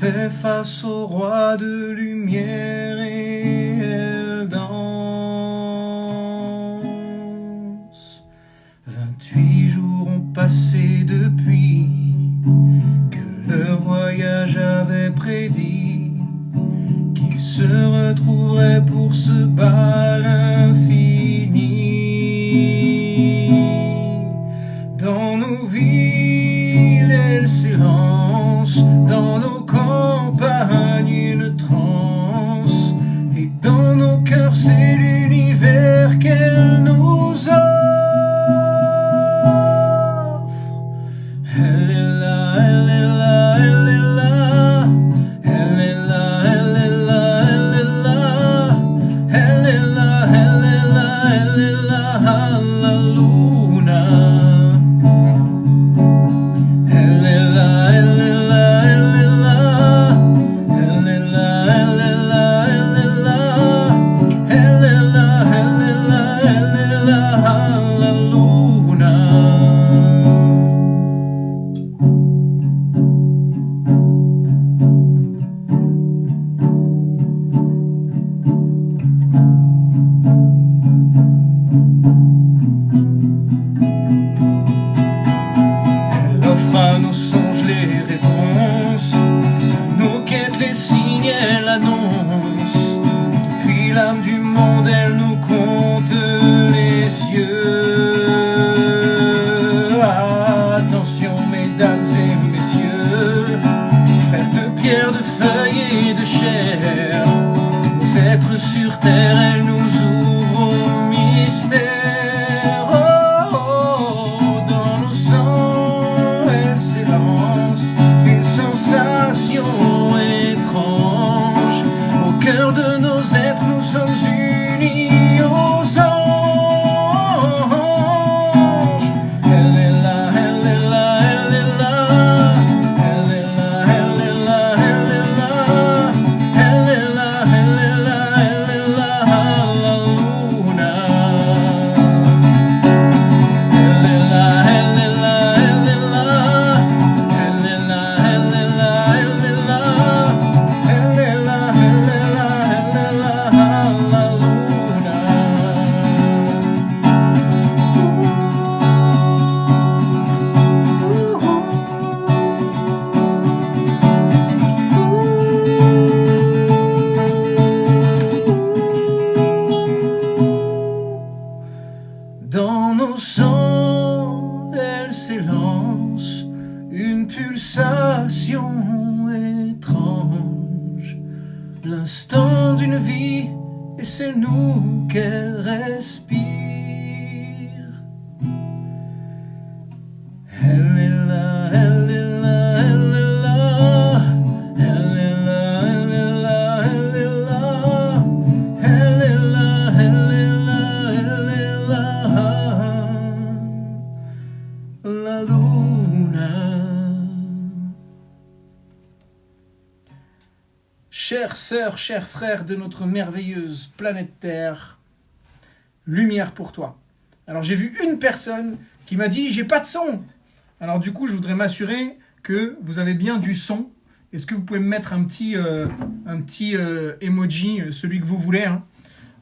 fait face au roi de lumière et elle danse. 28 jours ont passé depuis que leur voyage avait prédit qu'ils se retrouveraient pour ce bal infini. Dans nos villes, elle s'élance, dans nos campagnes, une transe, et dans nos cœurs, c'est l'univers qu'elle nous offre. Elle est là, elle est là, elle est là. Elle est là, elle est là, elle est là. Elle est là, elle est là, elle est là, la luna. Elle est là, elle est là, elle est là. Elle est là, elle est là, elle est là. Elle est là, elle est là, elle est là, la luna. Elle offre à nos songes les réponses, nos quêtes, les signes, elle annonce. Depuis l'âme du monde, elle nous compte les cieux. Attention, mesdames et messieurs, frères de pierre, de feuilles et de chair, nos êtres sur terre, elle nous ouvre au mystère. Oh, dans nos sangs, elle s'élance, une sensation étrange. Au cœur de nos êtres, nous sommes unis aux anges. Elle est là, elle est là, elle est là. Elle est là, elle est là, elle est là. Elle est là, elle est là, elle est là, la luna. Elle est là, elle est là, elle est là. Elle est là, elle est là, elle est là. Elle est là, elle est là, elle est là, la luna. Dans nos sangs, elle s'élance, une pulsation étrange. L'instant d'une vie, et c'est nous qu'elle respire. Elle est là, elle est là, elle est là. Elle est là, elle est là, elle est là. Elle est là, elle est là, elle est là, la luna. Chères sœurs, chers frères de notre merveilleuse planète Terre, lumière pour toi. Alors j'ai vu une personne qui m'a dit « j'ai pas de son ». Alors du coup, je voudrais m'assurer que vous avez bien du son. Est-ce que vous pouvez me mettre un petit emoji, celui que vous voulez, hein,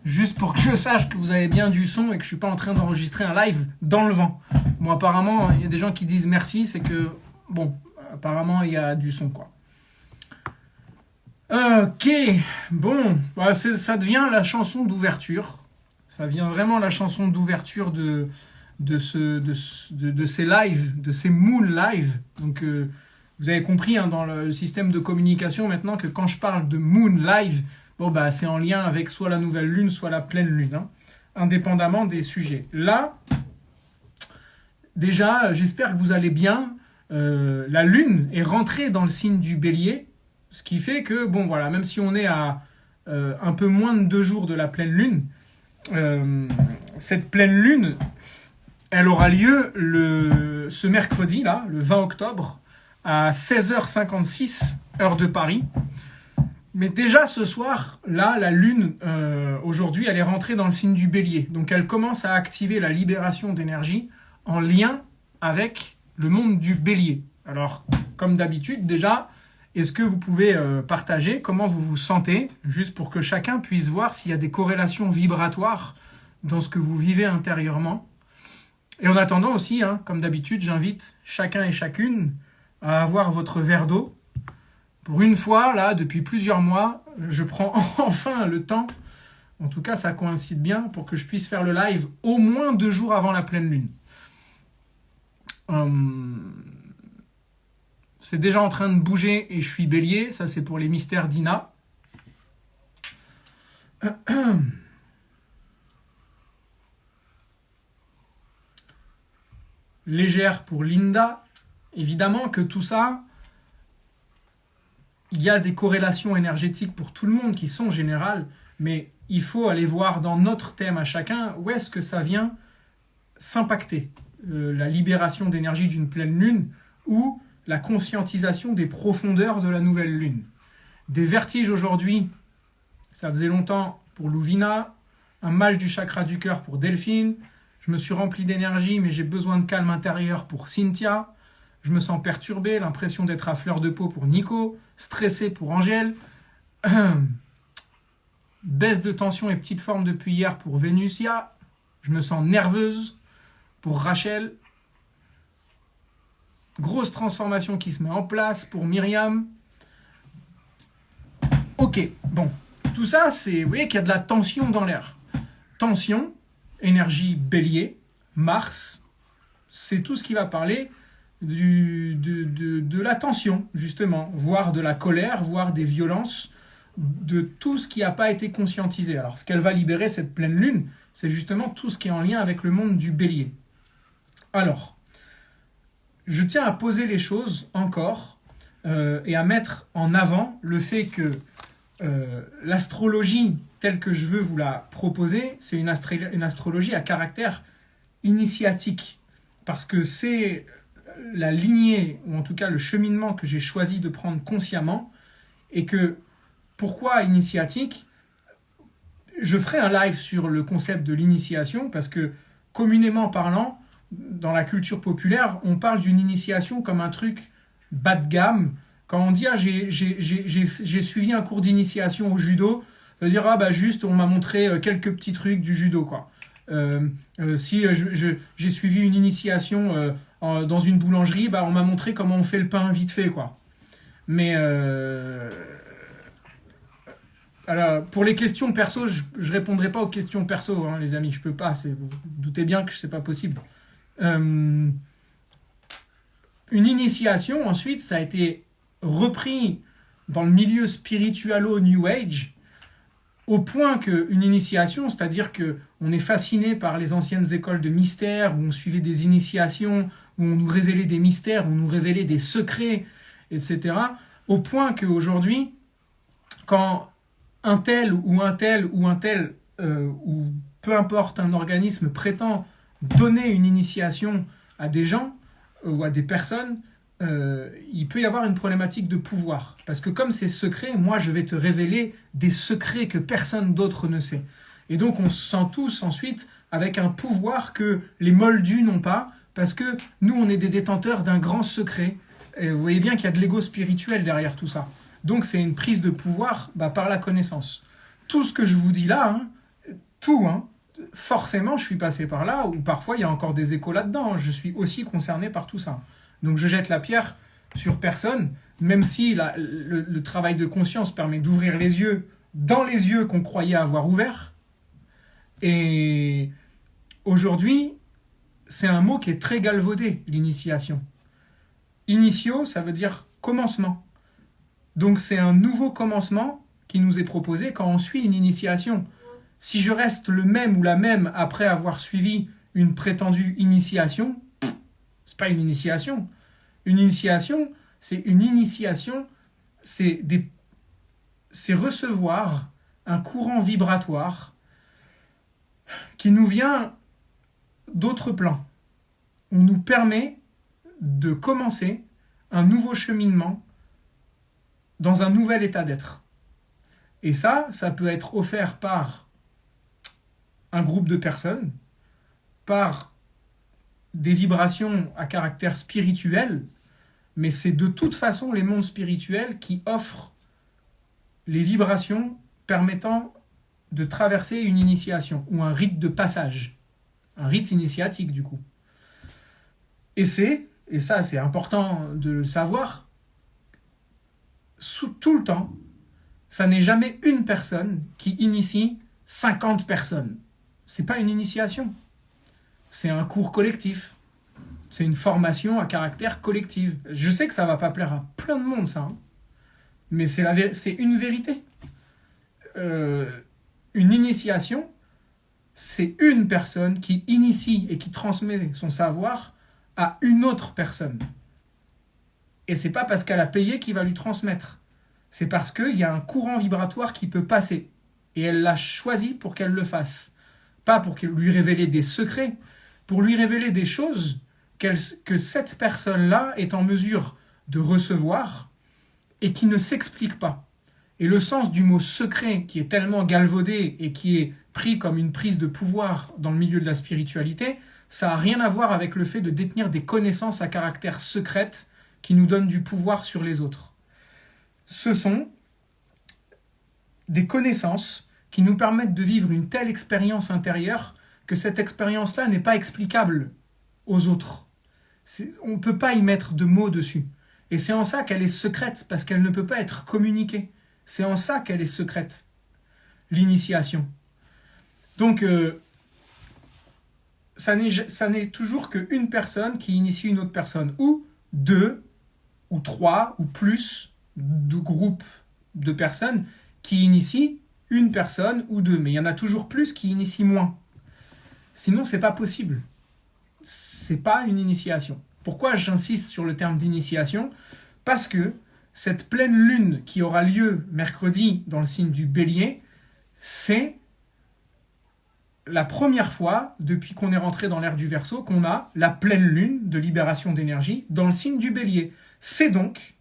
juste pour que je sache que vous avez bien du son et que je suis pas en train d'enregistrer un live dans le vent. Bon, apparemment, il y a des gens qui disent merci, c'est que, bon, apparemment, il y a du son, quoi. Ok, bon, bah, ça devient la chanson d'ouverture. Ça vient vraiment la chanson d'ouverture de ces lives, de ces moon lives. Donc, vous avez compris hein, dans le système de communication maintenant que quand je parle de moon live, bon, bah, c'est en lien avec soit la nouvelle lune, soit la pleine lune, hein, indépendamment des sujets. Là, déjà, j'espère que vous allez bien. La lune est rentrée dans le signe du bélier, ce qui fait que, bon, voilà, même si on est à un peu moins de 2 jours de la pleine lune, cette pleine lune, elle aura lieu ce mercredi, là, le 20 octobre, à 16h56, heure de Paris. Mais déjà ce soir, là, la lune, aujourd'hui, elle est rentrée dans le signe du bélier. Donc elle commence à activer la libération d'énergie en lien avec le monde du bélier. Alors, comme d'habitude, déjà, Est-ce que vous pouvez partager comment vous vous sentez, juste pour que chacun puisse voir s'il y a des corrélations vibratoires dans ce que vous vivez intérieurement. Et en attendant aussi, hein, comme d'habitude, j'invite chacun et chacune à avoir votre verre d'eau. Pour une fois, là, depuis plusieurs mois, je prends enfin le temps, en tout cas ça coïncide bien, pour que je puisse faire le live au moins 2 jours avant la pleine lune. C'est déjà en train de bouger et je suis bélier, ça c'est pour les mystères d'Ina. Légère pour Linda. Évidemment que tout ça, il y a des corrélations énergétiques pour tout le monde qui sont générales, mais il faut aller voir dans notre thème à chacun où est-ce que ça vient s'impacter. La libération d'énergie d'une pleine lune ou la conscientisation des profondeurs de la nouvelle lune. Des vertiges aujourd'hui, ça faisait longtemps pour Louvina, un mal du chakra du cœur pour Delphine, je me suis rempli d'énergie mais j'ai besoin de calme intérieur pour Cynthia, je me sens perturbé, l'impression d'être à fleur de peau pour Nico, stressé pour Angèle, baisse de tension et petite forme depuis hier pour Vénusia, je me sens nerveuse pour Rachel, grosse transformation qui se met en place pour Myriam. Ok, bon, tout ça, c'est, vous voyez qu'il y a de la tension dans l'air. Tension, énergie bélier, Mars, c'est tout ce qui va parler de la tension, justement, voire de la colère, voire des violences, de tout ce qui n'a pas été conscientisé. Alors, ce qu'elle va libérer, cette pleine lune, c'est justement tout ce qui est en lien avec le monde du bélier. Alors, je tiens à poser les choses encore et à mettre en avant le fait que l'astrologie telle que je veux vous la proposer, c'est une astrologie à caractère initiatique. Parce que c'est la lignée, ou en tout cas le cheminement que j'ai choisi de prendre consciemment. Et que, pourquoi initiatique ? Je ferai un live sur le concept de l'initiation, parce que communément parlant, dans la culture populaire, on parle d'une initiation comme un truc bas de gamme. Quand on dit « j'ai suivi un cours d'initiation au judo », ça veut dire « ah bah juste on m'a montré quelques petits trucs du judo quoi ». Si j'ai suivi une initiation dans une boulangerie, bah on m'a montré comment on fait le pain vite fait quoi. Mais alors, pour les questions perso, je répondrai pas aux questions perso, hein, les amis, je peux pas. Vous doutez bien que c'est pas possible. Une initiation, ensuite, ça a été repris dans le milieu spiritualo New Age, au point qu'une initiation, c'est-à-dire qu'on est fasciné par les anciennes écoles de mystère, où on suivait des initiations, où on nous révélait des mystères, où on nous révélait des secrets, etc., au point qu'aujourd'hui, quand un tel, ou peu importe un organisme prétend donner une initiation à des gens ou à des personnes, il peut y avoir une problématique de pouvoir. Parce que comme c'est secret, moi je vais te révéler des secrets que personne d'autre ne sait. Et donc on se sent tous ensuite avec un pouvoir que les moldus n'ont pas, parce que nous on est des détenteurs d'un grand secret. Et vous voyez bien qu'il y a de l'ego spirituel derrière tout ça. Donc c'est une prise de pouvoir par la connaissance. Tout ce que je vous dis là, forcément je suis passé par là, ou parfois il y a encore des échos là-dedans. Je suis aussi concerné par tout ça. Donc je jette la pierre sur personne, même si le travail de conscience permet d'ouvrir les yeux dans les yeux qu'on croyait avoir ouverts. Et aujourd'hui, c'est un mot qui est très galvaudé, l'initiation. Initio, ça veut dire commencement. Donc c'est un nouveau commencement qui nous est proposé quand on suit une initiation. Si je reste le même ou la même après avoir suivi une prétendue initiation, c'est pas une initiation. Une initiation, c'est recevoir un courant vibratoire qui nous vient d'autres plans. On nous permet de commencer un nouveau cheminement dans un nouvel état d'être. Et ça peut être offert par un groupe de personnes, par des vibrations à caractère spirituel, mais c'est de toute façon les mondes spirituels qui offrent les vibrations permettant de traverser une initiation ou un rite de passage, un rite initiatique du coup. Et ça c'est important de le savoir, tout le temps, ça n'est jamais une personne qui initie 50 personnes. C'est pas une initiation, c'est un cours collectif. C'est une formation à caractère collectif. Je sais que ça va pas plaire à plein de monde, ça. Hein. Mais c'est une vérité. Une initiation, c'est une personne qui initie et qui transmet son savoir à une autre personne. Et c'est pas parce qu'elle a payé qu'il va lui transmettre. C'est parce qu'il y a un courant vibratoire qui peut passer. Et elle l'a choisi pour qu'elle le fasse. Pas pour lui révéler des secrets, pour lui révéler des choses que cette personne-là est en mesure de recevoir et qui ne s'explique pas. Et le sens du mot secret, qui est tellement galvaudé et qui est pris comme une prise de pouvoir dans le milieu de la spiritualité, ça n'a rien à voir avec le fait de détenir des connaissances à caractère secrète qui nous donnent du pouvoir sur les autres. Ce sont des connaissances qui nous permettent de vivre une telle expérience intérieure que cette expérience-là n'est pas explicable aux autres. On ne peut pas y mettre de mots dessus. Et c'est en ça qu'elle est secrète, parce qu'elle ne peut pas être communiquée. C'est en ça qu'elle est secrète, l'initiation. Donc, ça n'est toujours qu'une personne qui initie une autre personne, ou deux, ou trois, ou plus de groupes de personnes qui initient une personne ou deux. Mais il y en a toujours plus qui initient moins. Sinon, c'est pas possible. C'est pas une initiation. Pourquoi j'insiste sur le terme d'initiation ? Parce que cette pleine lune qui aura lieu mercredi dans le signe du Bélier, c'est la première fois depuis qu'on est rentré dans l'ère du Verseau qu'on a la pleine lune de libération d'énergie dans le signe du Bélier. C'est donc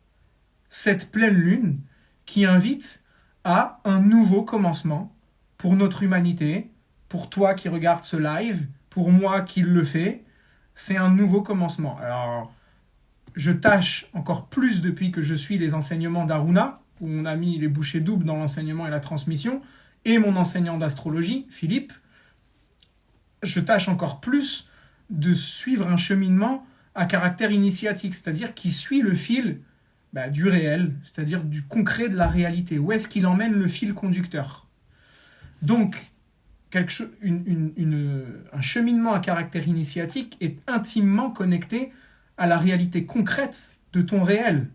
cette pleine lune qui invite à un nouveau commencement pour notre humanité, pour toi qui regardes ce live, pour moi qui le fais. C'est un nouveau commencement. Alors, je tâche encore plus depuis que je suis les enseignements d'Aruna, où on a mis les bouchées doubles dans l'enseignement et la transmission, et mon enseignant d'astrologie, Philippe, je tâche encore plus de suivre un cheminement à caractère initiatique, c'est-à-dire qui suit le fil du réel, c'est-à-dire du concret de la réalité. Où est-ce qu'il emmène le fil conducteur ? Donc, un cheminement à caractère initiatique est intimement connecté à la réalité concrète de ton réel.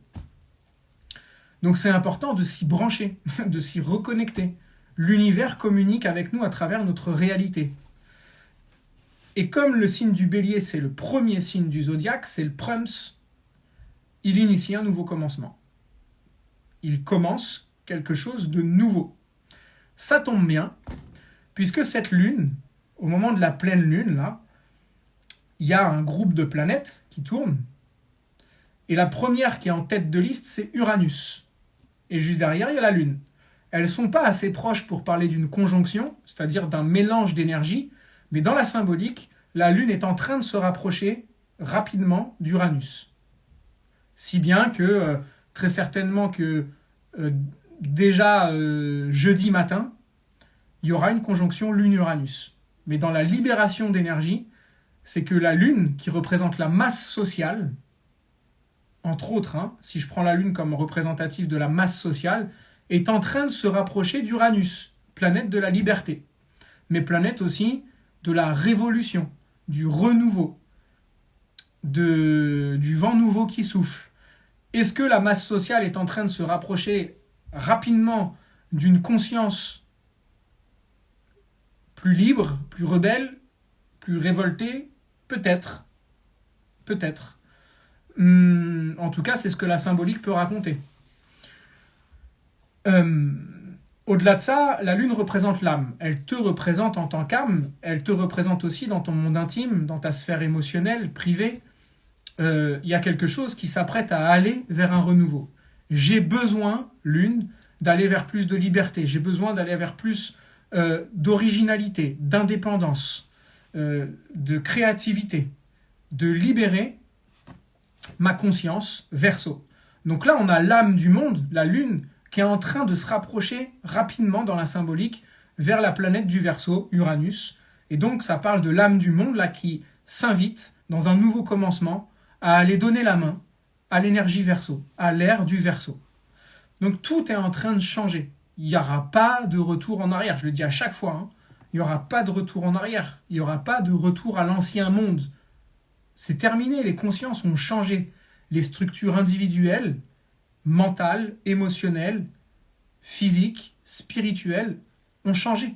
Donc c'est important de s'y brancher, de s'y reconnecter. L'univers communique avec nous à travers notre réalité. Et comme le signe du Bélier, c'est le premier signe du zodiaque, c'est le Prums, il initie un nouveau commencement. Il commence quelque chose de nouveau. Ça tombe bien, puisque cette lune, au moment de la pleine lune, là, il y a un groupe de planètes qui tournent. Et la première qui est en tête de liste, c'est Uranus. Et juste derrière, il y a la Lune. Elles ne sont pas assez proches pour parler d'une conjonction, c'est-à-dire d'un mélange d'énergie, mais dans la symbolique, la Lune est en train de se rapprocher rapidement d'Uranus. Si bien que, très certainement que déjà jeudi matin, il y aura une conjonction Lune-Uranus. Mais dans la libération d'énergie, c'est que la Lune, qui représente la masse sociale, entre autres, si je prends la Lune comme représentative de la masse sociale, est en train de se rapprocher d'Uranus, planète de la liberté, mais planète aussi de la révolution, du renouveau, du vent nouveau qui souffle. Est-ce que la masse sociale est en train de se rapprocher rapidement d'une conscience plus libre, plus rebelle, plus révoltée ? Peut-être. Peut-être. En tout cas, c'est ce que la symbolique peut raconter. Au-delà de ça, la Lune représente l'âme. Elle te représente en tant qu'âme, elle te représente aussi dans ton monde intime, dans ta sphère émotionnelle, privée. Il y a quelque chose qui s'apprête à aller vers un renouveau. J'ai besoin, Lune, d'aller vers plus de liberté. J'ai besoin d'aller vers plus d'originalité, d'indépendance, de créativité, de libérer ma conscience, Verseau. Donc là, on a l'âme du monde, la Lune, qui est en train de se rapprocher rapidement dans la symbolique vers la planète du Verseau, Uranus. Et donc, ça parle de l'âme du monde, là, qui s'invite dans un nouveau commencement à aller donner la main à l'énergie Verseau, à l'ère du Verseau. Donc, tout est en train de changer. Il n'y aura pas de retour en arrière. Je le dis à chaque fois, hein. Il n'y aura pas de retour en arrière. Il n'y aura pas de retour à l'ancien monde. C'est terminé. Les consciences ont changé. Les structures individuelles, mentales, émotionnelles, physiques, spirituelles ont changé.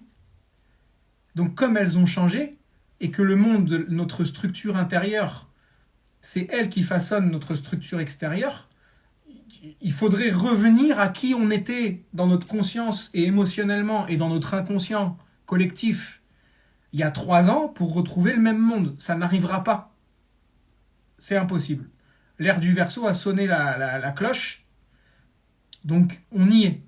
Donc comme elles ont changé, et que le monde de notre structure intérieure, c'est elle qui façonne notre structure extérieure, il faudrait revenir à qui on était dans notre conscience et émotionnellement et dans notre inconscient collectif il y a 3 ans pour retrouver le même monde. Ça n'arrivera pas. C'est impossible. L'ère du Verseau a sonné la cloche, donc on y est.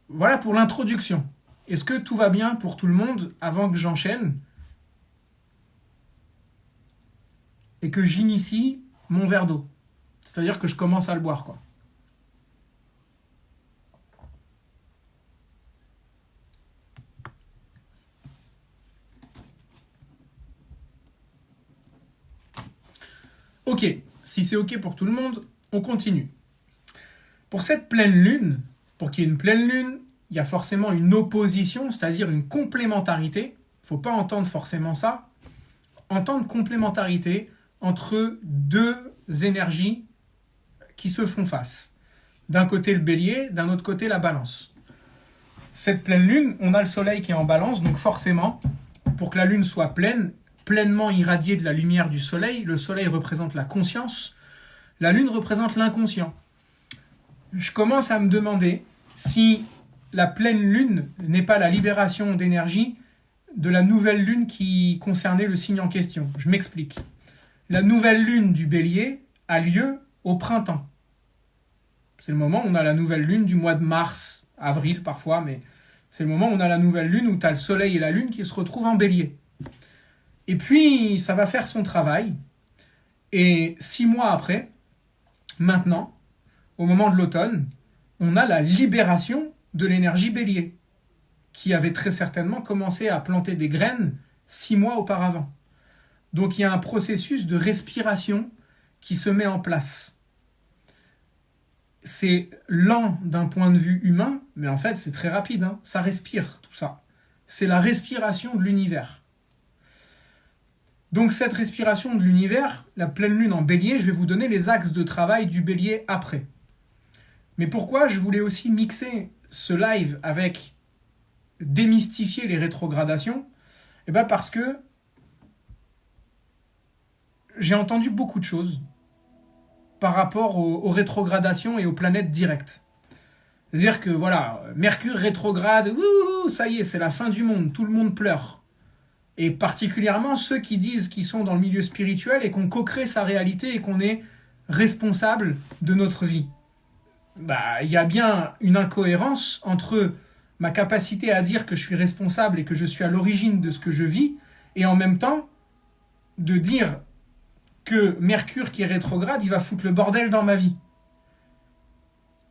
Voilà pour l'introduction. Est-ce que tout va bien pour tout le monde avant que j'enchaîne et que j'initie mon verre d'eau? C'est-à-dire que je commence à le boire, quoi. Ok, si c'est ok pour tout le monde, on continue. Pour cette pleine lune, pour qu'il y ait une pleine lune, il y a forcément une opposition, c'est-à-dire une complémentarité. Il ne faut pas entendre forcément ça. Entendre complémentarité entre deux énergies qui se font face. D'un côté le bélier, d'un autre côté la balance. Cette pleine lune, on a le soleil qui est en balance, donc forcément, pour que la lune soit pleine, pleinement irradiée de la lumière du soleil, le soleil représente la conscience, la lune représente l'inconscient. Je commence à me demander si la pleine lune n'est pas la libération d'énergie de la nouvelle lune qui concernait le signe en question. Je m'explique. La nouvelle lune du bélier a lieu au printemps. C'est le moment où on a la nouvelle lune du mois de mars, avril parfois, mais c'est le moment où on a la nouvelle lune où tu as le soleil et la lune qui se retrouvent en bélier. Et puis, ça va faire son travail. Et 6 mois après, maintenant, au moment de l'automne, on a la libération de l'énergie bélier, qui avait très certainement commencé à planter des graines 6 mois auparavant. Donc il y a un processus de respiration qui se met en place. C'est lent d'un point de vue humain, mais en fait c'est très rapide, hein. Ça respire tout ça. C'est la respiration de l'univers. Donc cette respiration de l'univers, la pleine lune en bélier, je vais vous donner les axes de travail du bélier après. Mais pourquoi je voulais aussi mixer ce live avec démystifier les rétrogradations? Eh bien parce que j'ai entendu beaucoup de choses par rapport aux rétrogradations et aux planètes directes. C'est-à-dire que voilà, Mercure rétrograde, wouhou, ça y est, c'est la fin du monde, tout le monde pleure. Et particulièrement ceux qui disent qu'ils sont dans le milieu spirituel et qu'on co-crée sa réalité et qu'on est responsable de notre vie. Bah, il y a bien une incohérence entre ma capacité à dire que je suis responsable et que je suis à l'origine de ce que je vis, et en même temps de dire que Mercure qui est rétrograde, il va foutre le bordel dans ma vie.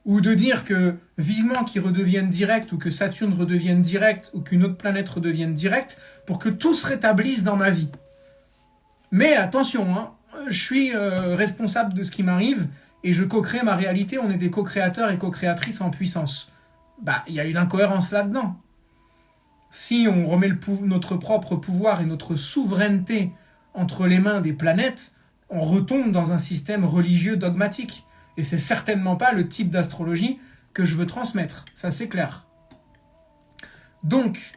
Ou de dire que vivement qu'il redevienne direct, ou que Saturne redevienne direct, ou qu'une autre planète redevienne directe, pour que tout se rétablisse dans ma vie. Mais attention, hein, je suis responsable de ce qui m'arrive, et je co-crée ma réalité, on est des co-créateurs et co-créatrices en puissance. Bah, il y a une incohérence là-dedans. Si on remet notre propre pouvoir et notre souveraineté entre les mains des planètes, on retombe dans un système religieux dogmatique. Et c'est certainement pas le type d'astrologie que je veux transmettre. Ça, c'est clair. Donc,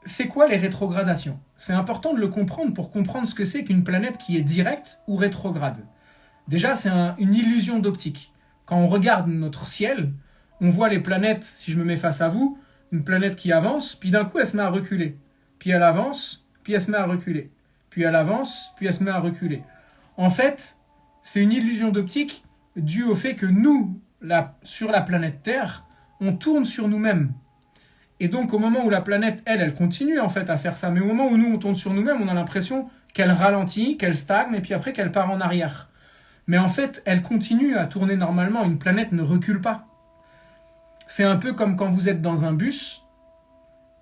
c'est quoi les rétrogradations? C'est important de le comprendre pour comprendre ce que c'est qu'une planète qui est directe ou rétrograde. Déjà, c'est une illusion d'optique. Quand on regarde notre ciel, on voit les planètes, si je me mets face à vous, une planète qui avance, puis d'un coup, elle se met à reculer. Puis elle avance, puis elle se met à reculer. Puis elle avance, puis elle se met à reculer. En fait, c'est une illusion d'optique due au fait que nous, sur la planète Terre, on tourne sur nous-mêmes. Et donc, au moment où la planète, elle continue en fait à faire ça. Mais au moment où nous, on tourne sur nous-mêmes, on a l'impression qu'elle ralentit, qu'elle stagne, et puis après qu'elle part en arrière. Mais en fait, elle continue à tourner normalement. Une planète ne recule pas. C'est un peu comme quand vous êtes dans un bus,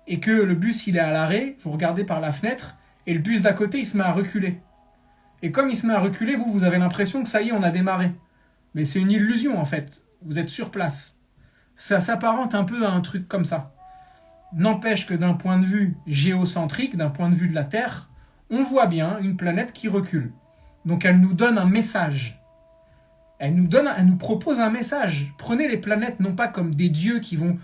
et que le bus il est à l'arrêt, vous regardez par la fenêtre, et le bus d'à côté il se met à reculer. Et comme il se met à reculer, vous avez l'impression que ça y est, on a démarré. Mais c'est une illusion en fait, vous êtes sur place. Ça s'apparente un peu à un truc comme ça. N'empêche que d'un point de vue géocentrique, d'un point de vue de la Terre, on voit bien une planète qui recule. Donc elle nous donne un message. Elle nous propose un message. Prenez les planètes non pas comme des dieux qui vont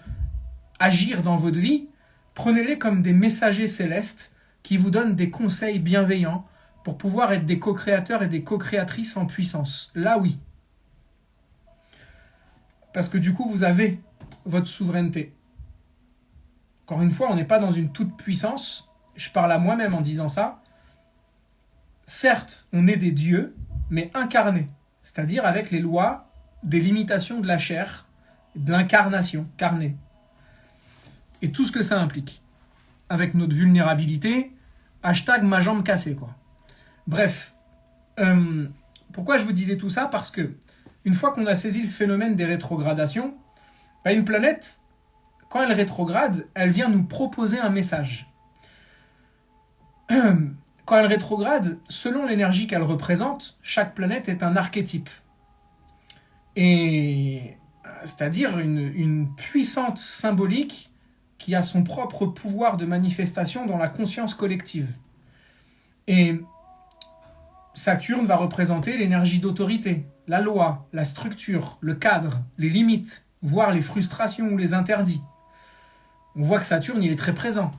agir dans votre vie, prenez-les comme des messagers célestes qui vous donnent des conseils bienveillants pour pouvoir être des co-créateurs et des co-créatrices en puissance. Là, oui. Parce que du coup, vous avez votre souveraineté. Encore une fois, on n'est pas dans une toute puissance. Je parle à moi-même en disant ça. Certes, on est des dieux, mais incarnés. C'est-à-dire avec les lois des limitations de la chair, de l'incarnation, carnée. Et tout ce que ça implique. Avec notre vulnérabilité, hashtag ma jambe cassée, quoi. Bref. Pourquoi je vous disais tout ça? Parce que, une fois qu'on a saisi le phénomène des rétrogradations, une planète, quand elle rétrograde, elle vient nous proposer un message. Quand elle rétrograde, selon l'énergie qu'elle représente, chaque planète est un archétype. Et c'est-à-dire une puissante symbolique qui a son propre pouvoir de manifestation dans la conscience collective. Et Saturne va représenter l'énergie d'autorité, la loi, la structure, le cadre, les limites, voire les frustrations ou les interdits. On voit que Saturne, il est très présent.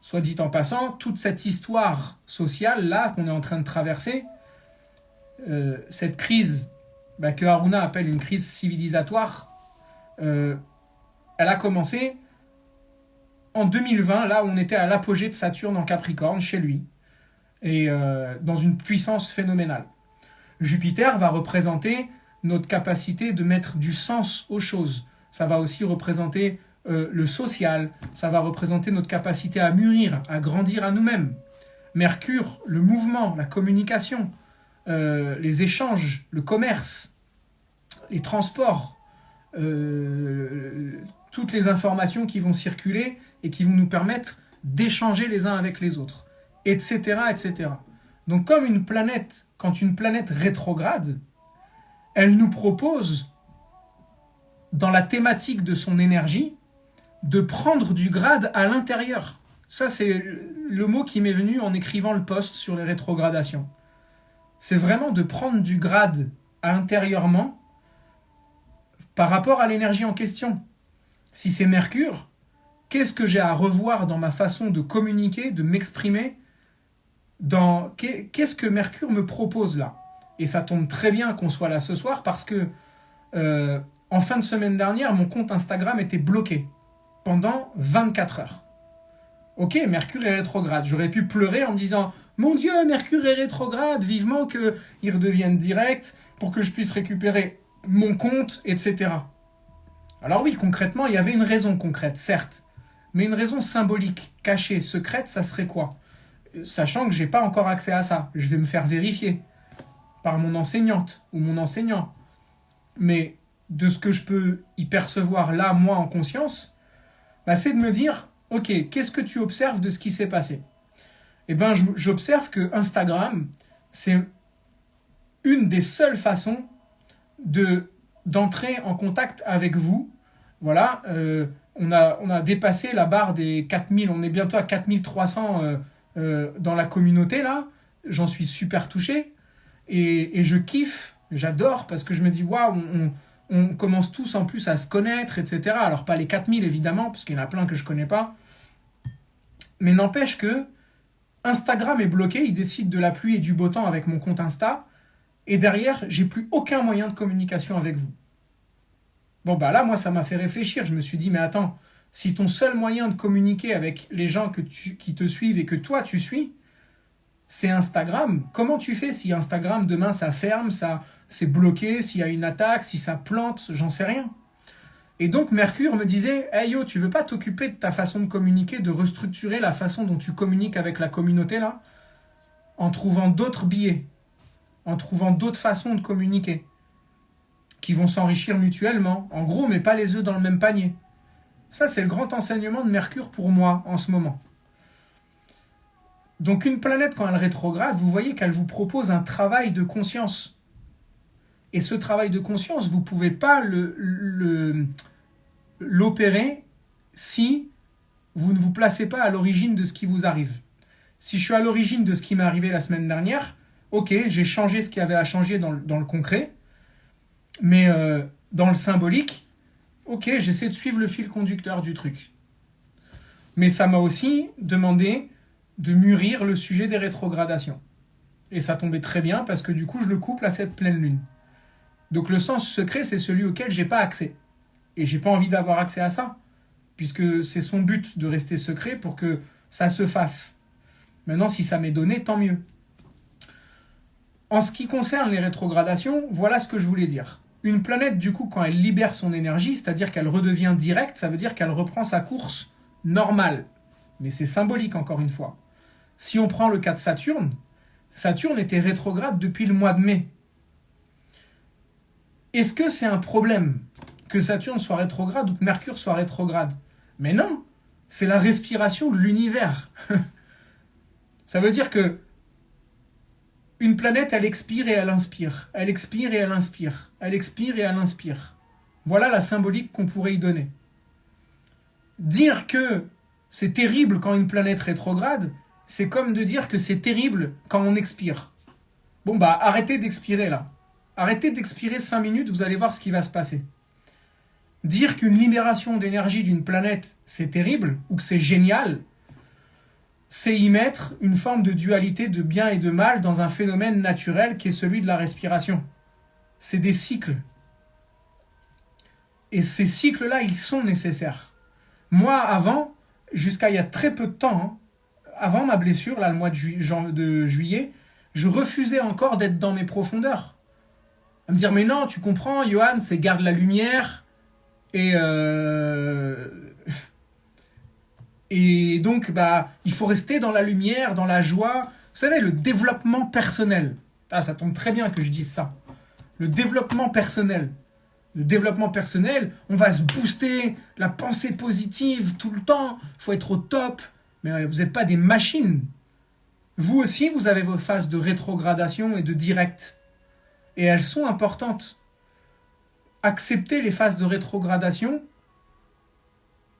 Soit dit en passant, toute cette histoire sociale-là qu'on est en train de traverser, cette crise que Haruna appelle une crise civilisatoire, elle a commencé en 2020, là où on était à l'apogée de Saturne en Capricorne, chez lui, et dans une puissance phénoménale. Jupiter va représenter notre capacité de mettre du sens aux choses. Ça va aussi représenter le social, ça va représenter notre capacité à mûrir, à grandir à nous-mêmes. Mercure, le mouvement, la communication, les échanges, le commerce, les transports, toutes les informations qui vont circuler et qui vont nous permettre d'échanger les uns avec les autres, etc., etc. Donc comme une planète, quand une planète rétrograde, elle nous propose, dans la thématique de son énergie, de prendre du grade à l'intérieur. Ça, c'est le mot qui m'est venu en écrivant le post sur les rétrogradations. C'est vraiment de prendre du grade intérieurement par rapport à l'énergie en question. Si c'est Mercure, qu'est-ce que j'ai à revoir dans ma façon de communiquer, de m'exprimer, qu'est-ce que Mercure me propose là? Et ça tombe très bien qu'on soit là ce soir parce que en fin de semaine dernière, mon compte Instagram était bloqué pendant 24 heures. Ok, Mercure est rétrograde. J'aurais pu pleurer en me disant « Mon Dieu, Mercure est rétrograde, vivement qu'il redevienne direct pour que je puisse récupérer mon compte, etc. » Alors oui, concrètement, il y avait une raison concrète, certes, mais une raison symbolique, cachée, secrète, ça serait quoi? Sachant que je n'ai pas encore accès à ça. Je vais me faire vérifier par mon enseignante ou mon enseignant. Mais de ce que je peux y percevoir là, moi, en conscience, c'est de me dire, ok, qu'est-ce que tu observes de ce qui s'est passé? Eh bien, j'observe que Instagram, c'est une des seules façons d'entrer en contact avec vous. Voilà, on a dépassé la barre des 4000, on est bientôt à 4300 dans la communauté, là. J'en suis super touché. Et je kiffe, j'adore, parce que je me dis, waouh, on commence tous en plus à se connaître, etc. Alors pas les 4000 évidemment, parce qu'il y en a plein que je connais pas. Mais n'empêche que Instagram est bloqué, il décide de la pluie et du beau temps avec mon compte Insta, et derrière, j'ai plus aucun moyen de communication avec vous. Bon là, moi, ça m'a fait réfléchir. Je me suis dit, mais attends, si ton seul moyen de communiquer avec les gens qui te suivent et que toi, tu suis, c'est Instagram. Comment tu fais si Instagram, demain, ça ferme, ça c'est bloqué, s'il y a une attaque, si ça plante, j'en sais rien. Et donc, Mercure me disait, hey yo, tu veux pas t'occuper de ta façon de communiquer, de restructurer la façon dont tu communiques avec la communauté, là? en trouvant d'autres biais, en trouvant d'autres façons de communiquer, qui vont s'enrichir mutuellement. En gros, mais pas les œufs dans le même panier. Ça, c'est le grand enseignement de Mercure pour moi en ce moment. Donc une planète, quand elle rétrograde, vous voyez qu'elle vous propose un travail de conscience. Et ce travail de conscience, vous ne pouvez pas l'opérer si vous ne vous placez pas à l'origine de ce qui vous arrive. Si je suis à l'origine de ce qui m'est arrivé la semaine dernière, ok, j'ai changé ce qu'il y avait à changer dans le concret, mais dans le symbolique, ok, j'essaie de suivre le fil conducteur du truc. Mais ça m'a aussi demandé de mûrir le sujet des rétrogradations. Et ça tombait très bien parce que du coup, je le couple à cette pleine lune. Donc le sens secret, c'est celui auquel j'ai pas accès. Et j'ai pas envie d'avoir accès à ça, puisque c'est son but de rester secret pour que ça se fasse. Maintenant, si ça m'est donné, tant mieux. En ce qui concerne les rétrogradations, voilà ce que je voulais dire. Une planète, du coup, quand elle libère son énergie, c'est-à-dire qu'elle redevient directe, ça veut dire qu'elle reprend sa course normale. Mais c'est symbolique, encore une fois. Si on prend le cas de Saturne, Saturne était rétrograde depuis le mois de mai. Est-ce que c'est un problème que Saturne soit rétrograde ou que Mercure soit rétrograde? Mais non, c'est la respiration de l'univers. Ça veut dire que une planète, elle expire et elle inspire. Elle expire et elle inspire. Elle expire et elle inspire. Voilà la symbolique qu'on pourrait y donner. Dire que c'est terrible quand une planète rétrograde, c'est comme de dire que c'est terrible quand on expire. Bon bah arrêtez d'expirer là. Arrêtez d'expirer 5 minutes, vous allez voir ce qui va se passer. Dire qu'une libération d'énergie d'une planète, c'est terrible, ou que c'est génial, c'est y mettre une forme de dualité de bien et de mal dans un phénomène naturel qui est celui de la respiration. C'est des cycles. Et ces cycles-là, ils sont nécessaires. Moi, avant, jusqu'à il y a très peu de temps, avant ma blessure, là, le mois de juillet, je refusais encore d'être dans mes profondeurs. À me dire, mais non, tu comprends, Johan, c'est garde la lumière. Et donc, bah, il faut rester dans la lumière, dans la joie. Vous savez, le développement personnel. Ah, ça tombe très bien que je dise ça. Le développement personnel. Le développement personnel, on va se booster, la pensée positive tout le temps. Il faut être au top. Mais vous n'êtes pas des machines. Vous aussi, vous avez vos phases de rétrogradation et de direct. Et elles sont importantes. Accepter les phases de rétrogradation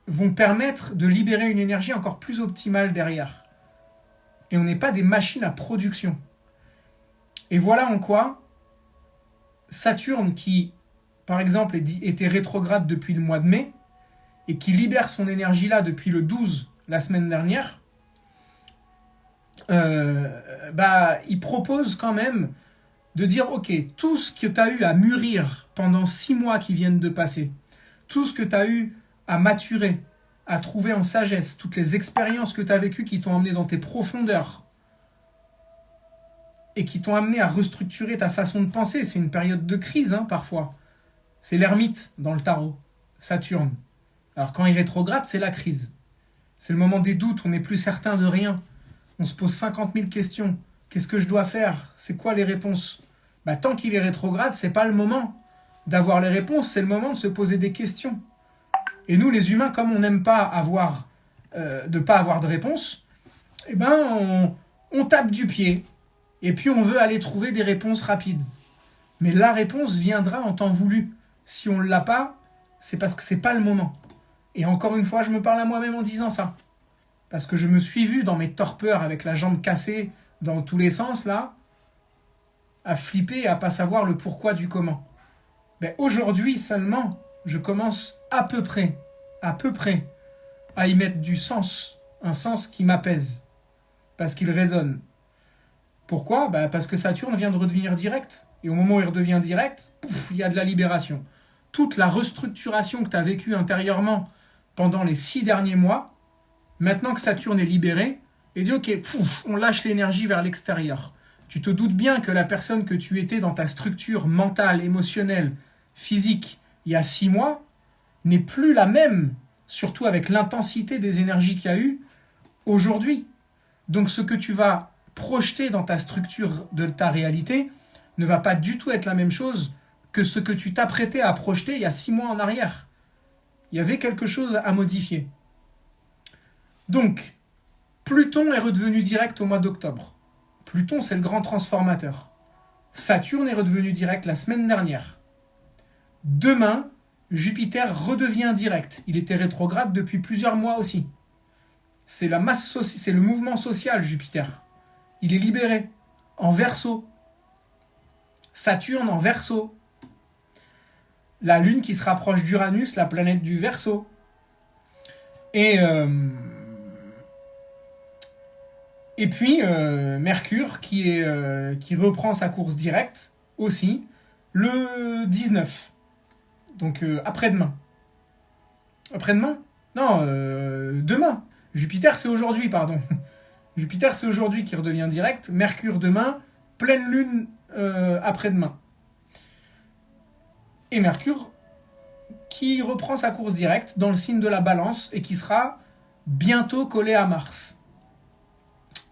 vont permettre de libérer une énergie encore plus optimale derrière. Et on n'est pas des machines à production. Et voilà en quoi Saturne, qui, par exemple, était rétrograde depuis le mois de mai, et qui libère son énergie là depuis le 12, la semaine dernière, il propose quand même de dire, ok, tout ce que tu as eu à mûrir pendant 6 mois qui viennent de passer, tout ce que tu as eu à maturer, à trouver en sagesse, toutes les expériences que tu as vécues qui t'ont amené dans tes profondeurs et qui t'ont amené à restructurer ta façon de penser. C'est une période de crise, parfois. C'est l'ermite dans le tarot, Saturne. Alors quand il rétrograde, c'est la crise. C'est le moment des doutes, on n'est plus certain de rien. On se pose 50 000 questions. Qu'est-ce que je dois faire? C'est quoi les réponses? Tant qu'il est rétrograde, c'est pas le moment d'avoir les réponses, c'est le moment de se poser des questions. Et nous, les humains, comme on n'aime pas de pas avoir de réponse, on tape du pied. Et puis on veut aller trouver des réponses rapides. Mais la réponse viendra en temps voulu. Si on ne l'a pas, c'est parce que c'est pas le moment. Et encore une fois, je me parle à moi-même en disant ça. Parce que je me suis vu dans mes torpeurs avec la jambe cassée dans tous les sens, là, à flipper et à pas savoir le pourquoi du comment. Aujourd'hui seulement, je commence à peu près, à y mettre du sens, un sens qui m'apaise, parce qu'il résonne. Pourquoi? Parce que Saturne vient de redevenir direct, et au moment où il redevient direct, il y a de la libération. Toute la restructuration que tu as vécue intérieurement pendant les 6 derniers mois, maintenant que Saturne est libéré, il dit ok, on lâche l'énergie vers l'extérieur. Tu te doutes bien que la personne que tu étais dans ta structure mentale, émotionnelle, physique, il y a 6 mois, n'est plus la même, surtout avec l'intensité des énergies qu'il y a eu aujourd'hui. Donc ce que tu vas projeté dans ta structure de ta réalité ne va pas du tout être la même chose que ce que tu t'apprêtais à projeter il y a 6 mois en arrière. Il y avait quelque chose à modifier. Donc, Pluton est redevenu direct au mois d'octobre. Pluton, c'est le grand transformateur. Saturne est redevenu direct la semaine dernière. Demain, Jupiter redevient direct. Il était rétrograde depuis plusieurs mois aussi. C'est c'est le mouvement social, Jupiter. Il est libéré, en Verseau. Saturne en Verseau. La Lune qui se rapproche d'Uranus, la planète du Verseau. Et puis, Mercure qui reprend sa course directe aussi le 19. Donc, après-demain. Après-demain ? Non, demain. Jupiter, c'est aujourd'hui, pardon. Jupiter, c'est aujourd'hui qui redevient direct. Mercure, demain. Pleine Lune, après-demain. Et Mercure qui reprend sa course directe dans le signe de la Balance et qui sera bientôt collé à Mars.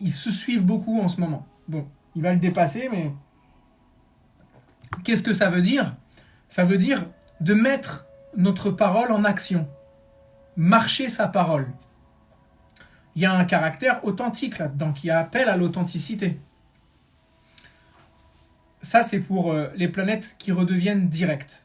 Ils se suivent beaucoup en ce moment. Bon, il va le dépasser, mais qu'est-ce que ça veut dire ? Ça veut dire de mettre notre parole en action. Marcher sa parole. Il y a un caractère authentique là-dedans qui appelle à l'authenticité. Ça, c'est pour les planètes qui redeviennent directes.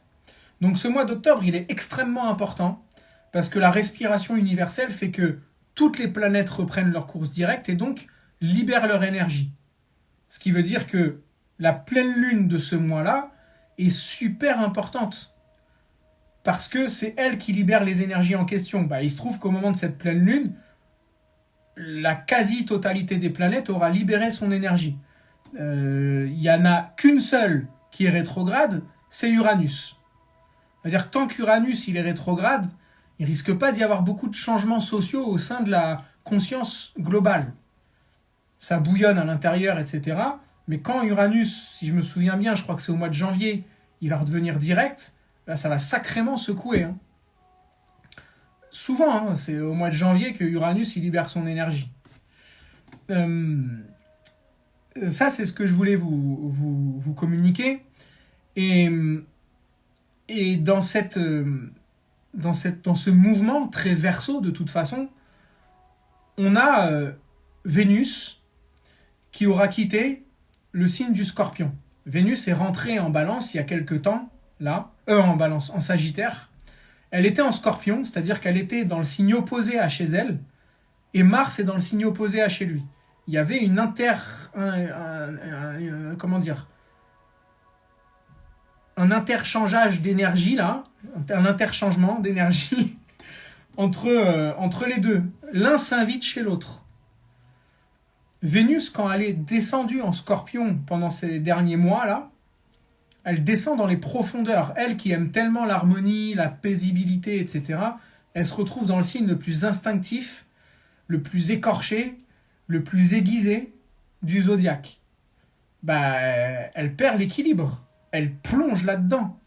Donc ce mois d'octobre, il est extrêmement important parce que la respiration universelle fait que toutes les planètes reprennent leur course directe et donc libèrent leur énergie. Ce qui veut dire que la pleine lune de ce mois-là est super importante parce que c'est elle qui libère les énergies en question. Il se trouve qu'au moment de cette pleine lune, la quasi-totalité des planètes aura libéré son énergie. Il n'y en a qu'une seule qui est rétrograde, c'est Uranus. C'est-à-dire que tant qu'Uranus il est rétrograde, il ne risque pas d'y avoir beaucoup de changements sociaux au sein de la conscience globale. Ça bouillonne à l'intérieur, etc. Mais quand Uranus, si je me souviens bien, je crois que c'est au mois de janvier, il va redevenir direct, là ça va sacrément secouer. Souvent, c'est au mois de janvier que Uranus il libère son énergie. Ça, c'est ce que je voulais vous communiquer. Et dans ce mouvement très Verseau, de toute façon, on a Vénus qui aura quitté le signe du Scorpion. Vénus est rentrée en Balance il y a quelque temps, en Sagittaire. Elle était en Scorpion, c'est-à-dire qu'elle était dans le signe opposé à chez elle, et Mars est dans le signe opposé à chez lui. Il y avait un interchangeage d'énergie là, un interchangement d'énergie entre les deux. L'un s'invite chez l'autre. Vénus, quand elle est descendue en Scorpion pendant ces derniers mois là, elle descend dans les profondeurs. Elle qui aime tellement l'harmonie, la paisibilité, etc., elle se retrouve dans le signe le plus instinctif, le plus écorché, le plus aiguisé du zodiaque. Elle perd l'équilibre. Elle plonge là-dedans.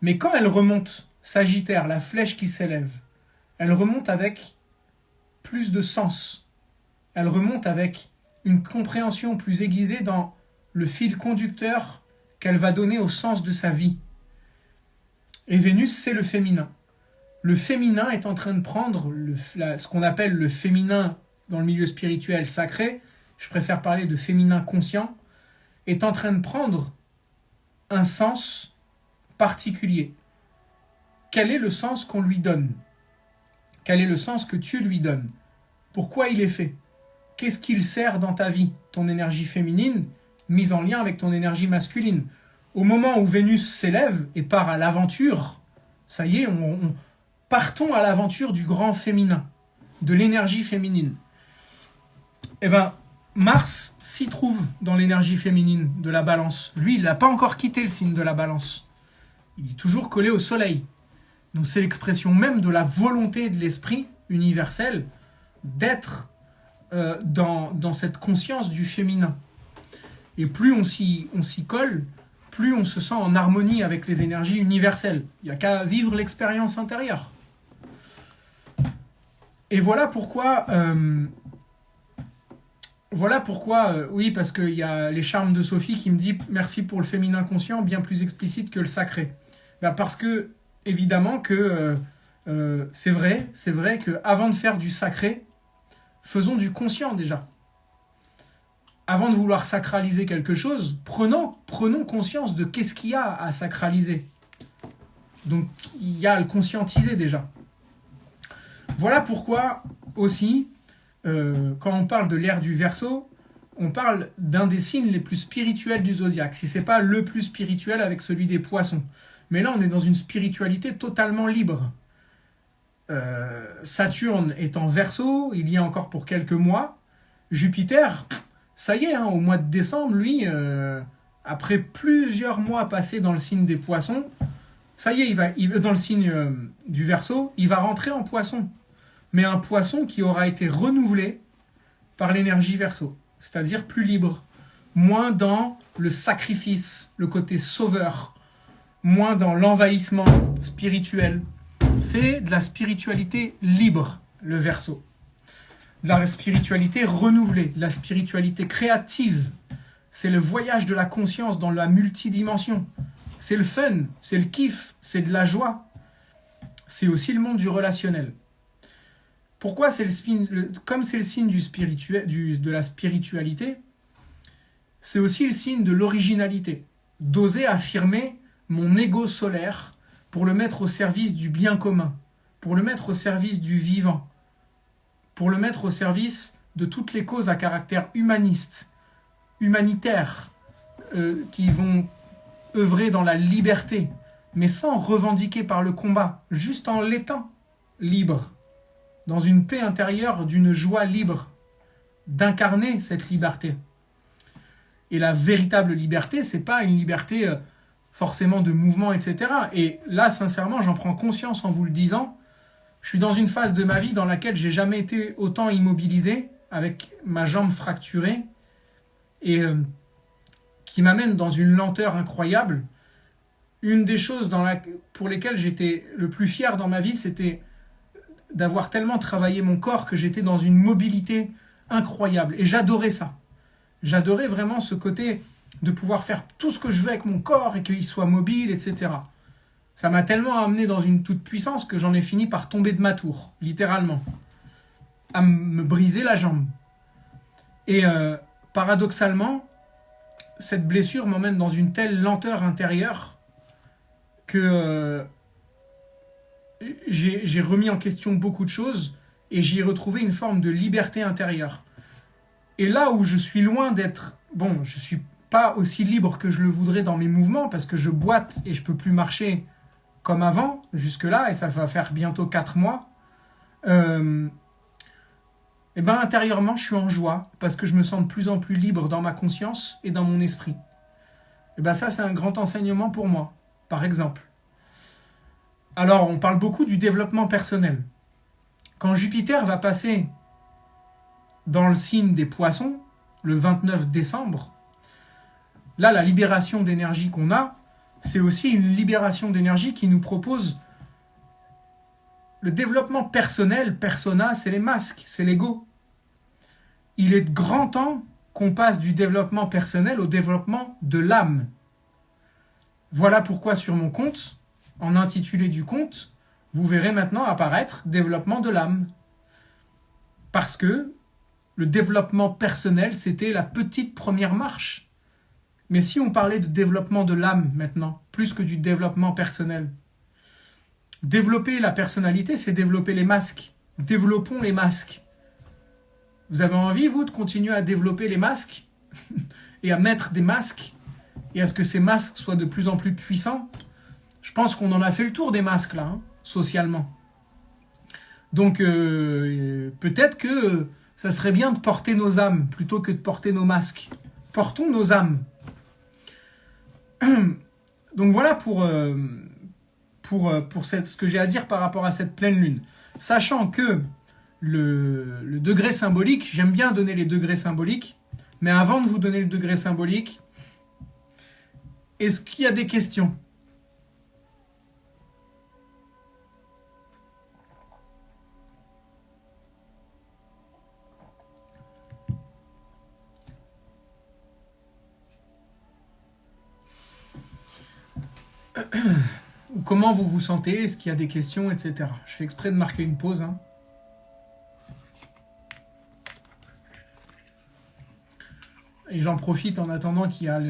Mais quand elle remonte, Sagittaire, la flèche qui s'élève, elle remonte avec plus de sens. Elle remonte avec une compréhension plus aiguisée dans le fil conducteur qu'elle va donner au sens de sa vie. Et Vénus, c'est le féminin. Le féminin est en train de prendre ce qu'on appelle le féminin dans le milieu spirituel sacré, je préfère parler de féminin conscient, est en train de prendre un sens particulier. Quel est le sens qu'on lui donne ? Quel est le sens que tu lui donnes ? Pourquoi il est fait ? Qu'est-ce qu'il sert dans ta vie ? Ton énergie féminine mise en lien avec ton énergie masculine. Au moment où Vénus s'élève et part à l'aventure, ça y est, partons à l'aventure du grand féminin, de l'énergie féminine. Mars s'y trouve dans l'énergie féminine de la Balance. Lui, il n'a pas encore quitté le signe de la Balance. Il est toujours collé au Soleil. Donc c'est l'expression même de la volonté de l'esprit universel d'être dans cette conscience du féminin. Et plus on s'y colle, plus on se sent en harmonie avec les énergies universelles. Il n'y a qu'à vivre l'expérience intérieure. Et voilà pourquoi Voilà pourquoi, oui, parce qu'il y a les charmes de Sophie qui me dit merci pour le féminin conscient, bien plus explicite que le sacré. Ben, parce que, évidemment, que c'est vrai que avant de faire du sacré, faisons du conscient déjà. Avant de vouloir sacraliser quelque chose, prenons conscience de qu'est-ce qu'il y a à sacraliser. Donc, il y a à le conscientiser déjà. Voilà pourquoi, aussi, quand on parle de l'ère du Verseau, on parle d'un des signes les plus spirituels du zodiaque. Si c'est pas le plus spirituel avec celui des poissons. Mais là, on est dans une spiritualité totalement libre. Saturne est en Verseau, il y a encore pour quelques mois. Jupiter, ça y est, hein, au mois de décembre, lui, après plusieurs mois passés dans le signe des poissons, ça y est, dans le signe du Verseau, il va rentrer en poisson. Mais un poisson qui aura été renouvelé par l'énergie Verseau, c'est-à-dire plus libre, moins dans le sacrifice, le côté sauveur, moins dans l'envahissement spirituel. C'est de la spiritualité libre, le Verseau. De la spiritualité renouvelée, de la spiritualité créative. C'est le voyage de la conscience dans la multidimension. C'est le fun, c'est le kiff, c'est de la joie. C'est aussi le monde du relationnel. Pourquoi c'est comme c'est le signe de la spiritualité, c'est aussi le signe de l'originalité. D'oser affirmer mon ego solaire pour le mettre au service du bien commun, pour le mettre au service du vivant, pour le mettre au service de toutes les causes à caractère humaniste, humanitaire, qui vont œuvrer dans la liberté, mais sans revendiquer par le combat, juste en l'étant libre, dans une paix intérieure, d'une joie libre, d'incarner cette liberté. Et la véritable liberté, c'est pas une liberté forcément de mouvement, etc. Et là, sincèrement, j'en prends conscience en vous le disant. Je suis dans une phase de ma vie dans laquelle j'ai jamais été autant immobilisé, avec ma jambe fracturée, et qui m'amène dans une lenteur incroyable. Une des choses pour lesquelles j'étais le plus fier dans ma vie, c'était d'avoir tellement travaillé mon corps que j'étais dans une mobilité incroyable. Et j'adorais ça. J'adorais vraiment ce côté de pouvoir faire tout ce que je veux avec mon corps et qu'il soit mobile, etc. Ça m'a tellement amené dans une toute puissance que j'en ai fini par tomber de ma tour, littéralement, à me briser la jambe. Et paradoxalement, cette blessure m'emmène dans une telle lenteur intérieure que j'ai remis en question beaucoup de choses et j'y ai retrouvé une forme de liberté intérieure. Et là où je suis loin d'être... Bon, je suis pas aussi libre que je le voudrais dans mes mouvements parce que je boite et je peux plus marcher comme avant, jusque-là, et ça va faire bientôt 4 mois. Et ben intérieurement, je suis en joie parce que je me sens de plus en plus libre dans ma conscience et dans mon esprit. Et ben ça, c'est un grand enseignement pour moi, par exemple. Alors, on parle beaucoup du développement personnel. Quand Jupiter va passer dans le signe des poissons, le 29 décembre, là, la libération d'énergie qu'on a, c'est aussi une libération d'énergie qui nous propose le développement personnel. Persona, c'est les masques, c'est l'ego. Il est grand temps qu'on passe du développement personnel au développement de l'âme. Voilà pourquoi sur mon compte, en intitulé du compte, vous verrez maintenant apparaître développement de l'âme. Parce que le développement personnel, c'était la petite première marche. Mais si on parlait de développement de l'âme maintenant, plus que du développement personnel, développer la personnalité, c'est développer les masques. Développons les masques. Vous avez envie, vous, de continuer à développer les masques et à mettre des masques et à ce que ces masques soient de plus en plus puissants? Je pense qu'on en a fait le tour des masques, là, hein, socialement. Donc, peut-être que ça serait bien de porter nos âmes plutôt que de porter nos masques. Portons nos âmes. Donc voilà pour ce que j'ai à dire par rapport à cette pleine lune. Sachant que le degré symbolique, j'aime bien donner les degrés symboliques, mais avant de vous donner le degré symbolique, est-ce qu'il y a des questions ? Comment vous vous sentez? Est-ce qu'il y a des questions, etc. Je fais exprès de marquer une pause. Hein. Et j'en profite en attendant qu'il y a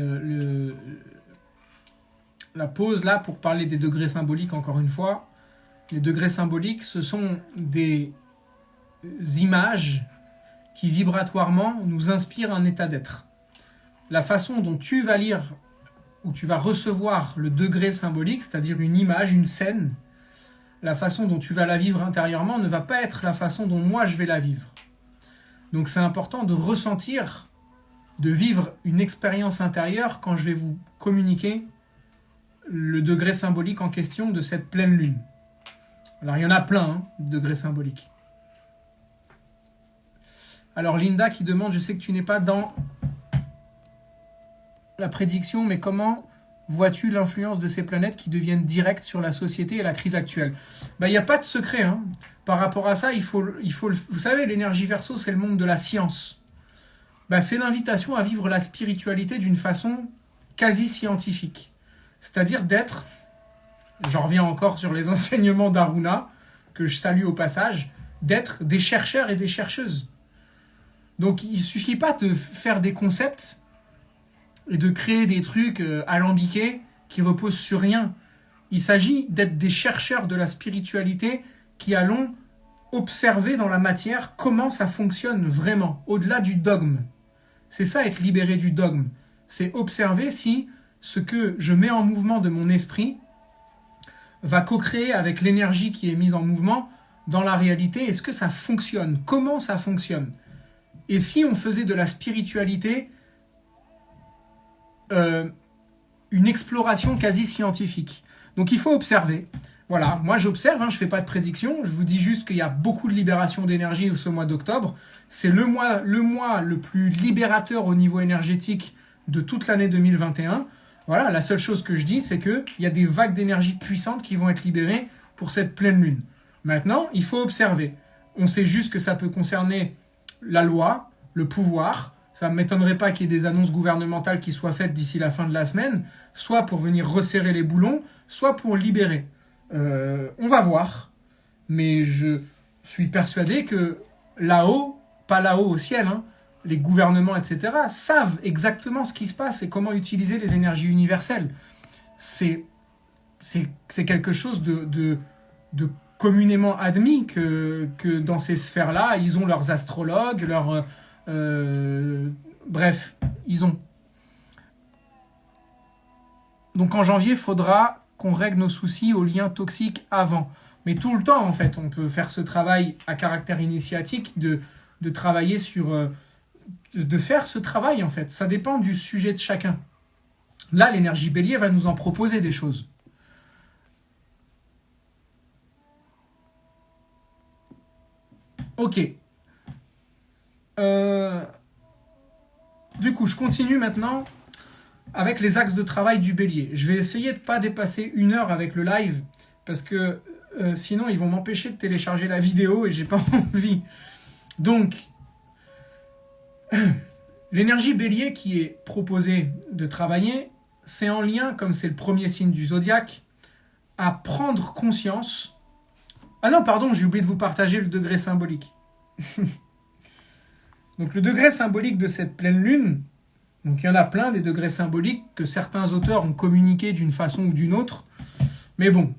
la pause là pour parler des degrés symboliques encore une fois. Les degrés symboliques, ce sont des images qui vibratoirement nous inspirent un état d'être. La façon dont tu vas lire ou tu vas recevoir le degré symbolique, c'est-à-dire une image, une scène, la façon dont tu vas la vivre intérieurement ne va pas être la façon dont moi je vais la vivre. Donc c'est important de ressentir, de vivre une expérience intérieure quand je vais vous communiquer le degré symbolique en question de cette pleine lune. Alors il y en a plein, de degrés symboliques. Alors Linda qui demande, je sais que tu n'es pas dans la prédiction, mais comment vois-tu l'influence de ces planètes qui deviennent directes sur la société et la crise actuelle? Il n'y a pas de secret. Hein. Par rapport à ça, il faut, vous savez, l'énergie Verseau, c'est le monde de la science. C'est l'invitation à vivre la spiritualité d'une façon quasi scientifique. C'est-à-dire d'être, j'en reviens encore sur les enseignements d'Aruna, que je salue au passage, d'être des chercheurs et des chercheuses. Donc il ne suffit pas de faire des concepts et de créer des trucs alambiqués qui reposent sur rien. Il s'agit d'être des chercheurs de la spiritualité qui allons observer dans la matière comment ça fonctionne vraiment, au-delà du dogme. C'est ça, être libéré du dogme. C'est observer si ce que je mets en mouvement de mon esprit va co-créer avec l'énergie qui est mise en mouvement dans la réalité. Est-ce que ça fonctionne? Comment ça fonctionne? Et si on faisait de la spiritualité une exploration quasi scientifique? Donc il faut observer. Voilà, moi j'observe, je ne fais pas de prédiction, je vous dis juste qu'il y a beaucoup de libération d'énergie ce mois d'octobre. C'est le mois le plus libérateur au niveau énergétique de toute l'année 2021. Voilà, la seule chose que je dis, c'est qu'il y a des vagues d'énergie puissantes qui vont être libérées pour cette pleine lune. Maintenant, il faut observer. On sait juste que ça peut concerner la loi, le pouvoir. Ça ne m'étonnerait pas qu'il y ait des annonces gouvernementales qui soient faites d'ici la fin de la semaine, soit pour venir resserrer les boulons, soit pour libérer. On va voir, mais je suis persuadé que là-haut, pas là-haut au ciel, les gouvernements, etc., savent exactement ce qui se passe et comment utiliser les énergies universelles. C'est quelque chose de communément admis que dans ces sphères-là, ils ont leurs astrologues, bref, ils ont. Donc en janvier, il faudra qu'on règle nos soucis aux liens toxiques avant. Mais tout le temps, en fait, on peut faire ce travail à caractère initiatique de travailler sur... de faire ce travail, en fait. Ça dépend du sujet de chacun. Là, l'énergie bélier va nous en proposer des choses. Ok. Du coup, je continue maintenant avec les axes de travail du bélier. Je vais essayer de ne pas dépasser 1 heure avec le live, parce que sinon, ils vont m'empêcher de télécharger la vidéo et j'ai pas envie. Donc, l'énergie bélier qui est proposée de travailler, c'est en lien, comme c'est le premier signe du zodiaque, à prendre conscience... Ah non, pardon, j'ai oublié de vous partager le degré symbolique. Donc le degré symbolique de cette pleine lune, donc il y en a plein des degrés symboliques que certains auteurs ont communiqués d'une façon ou d'une autre. Mais bon,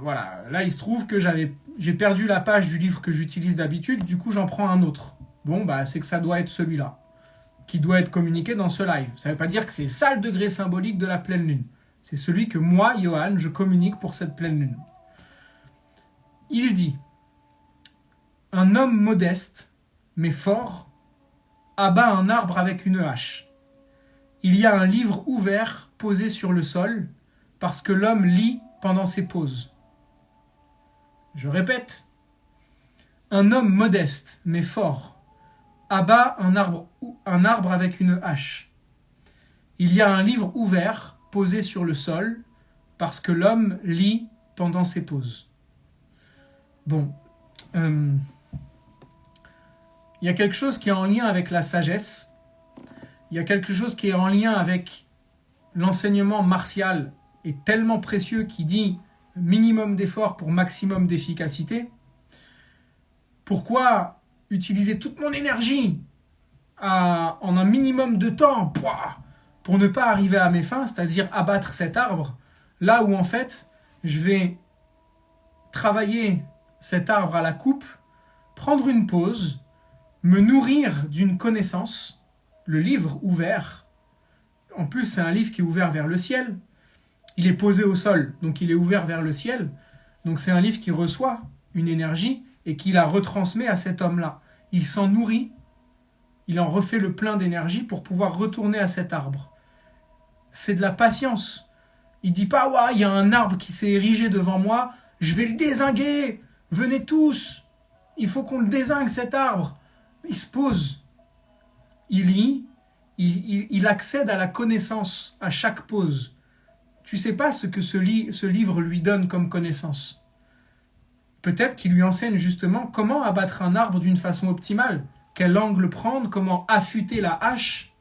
voilà, là il se trouve que j'ai perdu la page du livre que j'utilise d'habitude, du coup j'en prends un autre. Bon, c'est que ça doit être celui-là, qui doit être communiqué dans ce live. Ça ne veut pas dire que c'est ça le degré symbolique de la pleine lune. C'est celui que moi, Johan, je communique pour cette pleine lune. Il dit, un homme modeste, mais fort, abat un arbre avec une hache. Il y a un livre ouvert posé sur le sol, parce que l'homme lit pendant ses pauses. Je répète, un homme modeste, mais fort, abat un arbre avec une hache. Il y a un livre ouvert posé sur le sol, parce que l'homme lit pendant ses pauses. Bon, il y a quelque chose qui est en lien avec la sagesse, il y a quelque chose qui est en lien avec l'enseignement martial est tellement précieux qui dit minimum d'effort pour maximum d'efficacité, pourquoi utiliser toute mon énergie en un minimum de temps pour ne pas arriver à mes fins, c'est-à-dire abattre cet arbre, là où en fait je vais travailler cet arbre à la coupe, prendre une pause, me nourrir d'une connaissance, le livre ouvert. En plus, c'est un livre qui est ouvert vers le ciel. Il est posé au sol, donc il est ouvert vers le ciel. Donc c'est un livre qui reçoit une énergie et qui la retransmet à cet homme-là. Il s'en nourrit, il en refait le plein d'énergie pour pouvoir retourner à cet arbre. C'est de la patience. Il dit pas, ouais, il y a un arbre qui s'est érigé devant moi, je vais le dézinguer, venez tous, il faut qu'on le dézingue cet arbre. Il se pose, il lit, il accède à la connaissance à chaque pause. Tu sais pas ce que ce livre lui donne comme connaissance. Peut-être qu'il lui enseigne justement comment abattre un arbre d'une façon optimale, quel angle prendre, comment affûter la hache,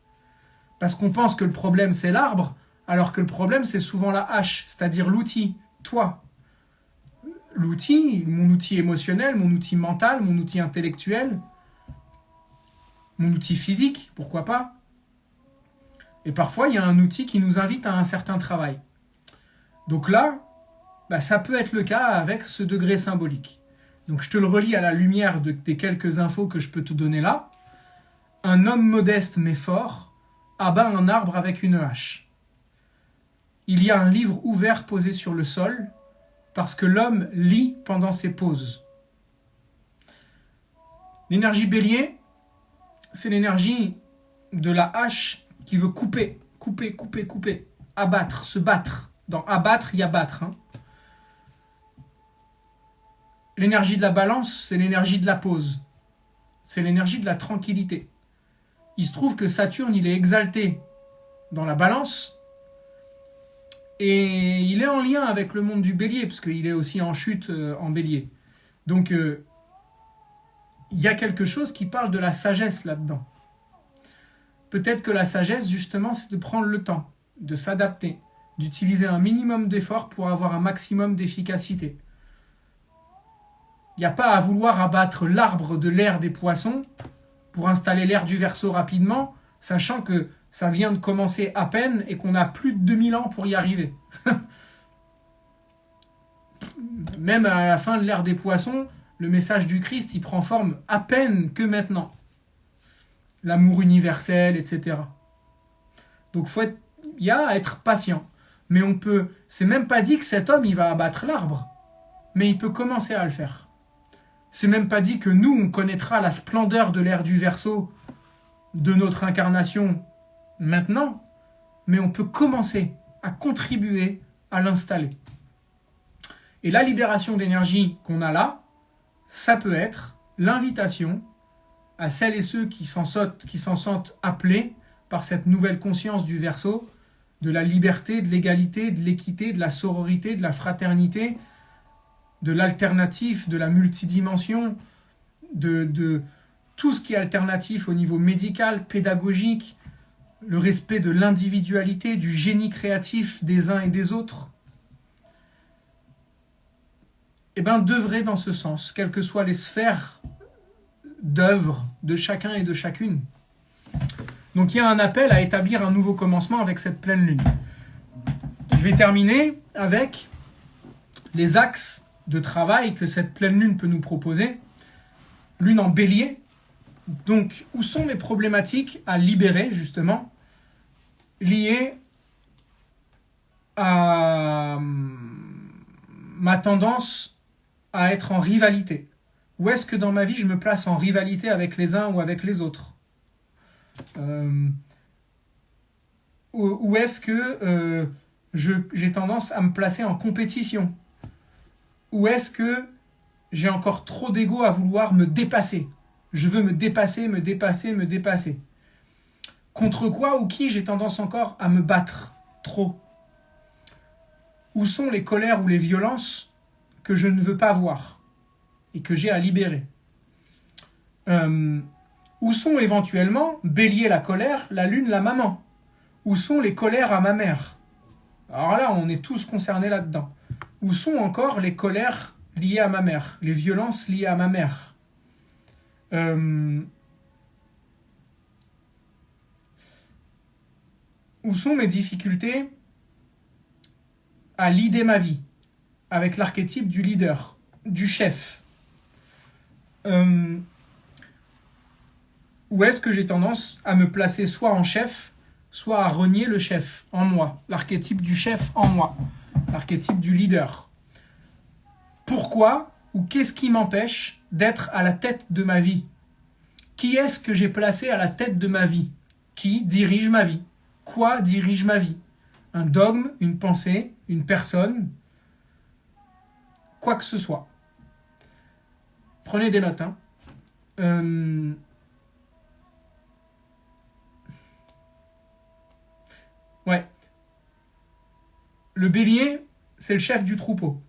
parce qu'on pense que le problème c'est l'arbre, alors que le problème c'est souvent la hache, c'est-à-dire l'outil, toi. L'outil, mon outil émotionnel, mon outil mental, mon outil intellectuel, mon outil physique, pourquoi pas. Et parfois, il y a un outil qui nous invite à un certain travail. Donc là, ça peut être le cas avec ce degré symbolique. Donc je te le relis à la lumière des quelques infos que je peux te donner là. Un homme modeste mais fort abat un arbre avec une hache. Il y a un livre ouvert posé sur le sol parce que l'homme lit pendant ses pauses. L'énergie bélier, c'est l'énergie de la hache qui veut couper, abattre, se battre. Dans abattre, il y a battre. L'énergie de la balance, c'est l'énergie de la pause. C'est l'énergie de la tranquillité. Il se trouve que Saturne, il est exalté dans la balance et il est en lien avec le monde du bélier, parce qu'il est aussi en chute en bélier. Donc, il y a quelque chose qui parle de la sagesse là-dedans. Peut-être que la sagesse, justement, c'est de prendre le temps, de s'adapter, d'utiliser un minimum d'effort pour avoir un maximum d'efficacité. Il n'y a pas à vouloir abattre l'arbre de l'ère des poissons pour installer l'ère du Verseau rapidement, sachant que ça vient de commencer à peine et qu'on a plus de 2000 ans pour y arriver. Même à la fin de l'ère des poissons, le message du Christ, il prend forme à peine que maintenant. L'amour universel, etc. Donc il y a à être patient. Mais c'est même pas dit que cet homme, il va abattre l'arbre. Mais il peut commencer à le faire. C'est même pas dit que nous, on connaîtra la splendeur de l'ère du Verseau, de notre incarnation maintenant, mais on peut commencer à contribuer à l'installer. Et la libération d'énergie qu'on a là, ça peut être l'invitation à celles et ceux qui s'en sentent appelés par cette nouvelle conscience du Verseau, de la liberté, de l'égalité, de l'équité, de la sororité, de la fraternité, de l'alternatif, de la multidimension, de tout ce qui est alternatif au niveau médical, pédagogique, le respect de l'individualité, du génie créatif des uns et des autres, d'œuvrer dans ce sens, quelles que soient les sphères d'œuvre de chacun et de chacune. Donc il y a un appel à établir un nouveau commencement avec cette pleine lune. Je vais terminer avec les axes de travail que cette pleine lune peut nous proposer. Lune en bélier. Donc, où sont mes problématiques à libérer, justement, liées à ma tendance à être en rivalité? Où est-ce que dans ma vie, je me place en rivalité avec les uns ou avec les autres? Où est-ce que j'ai tendance à me placer en compétition? Ou est-ce que j'ai encore trop d'ego à vouloir me dépasser? Je veux me dépasser. Contre quoi ou qui j'ai tendance encore à me battre trop? Où sont les colères ou les violences que je ne veux pas voir et que j'ai à libérer? Où sont éventuellement, bélier la colère, la lune la maman? Où sont les colères à ma mère? Alors là, on est tous concernés là-dedans. Où sont encore les colères liées à ma mère, les violences liées à ma mère? Où sont mes difficultés à leader ma vie, avec l'archétype du leader, du chef? Où est-ce que j'ai tendance à me placer soit en chef, soit à renier le chef en moi, l'archétype du chef en moi, l'archétype du leader? Pourquoi ou qu'est-ce qui m'empêche d'être à la tête de ma vie? Qui est-ce que j'ai placé à la tête de ma vie? Qui dirige ma vie? Quoi dirige ma vie? Un dogme, une pensée, une personne, quoi que ce soit. Prenez des notes. Ouais. Le bélier, c'est le chef du troupeau.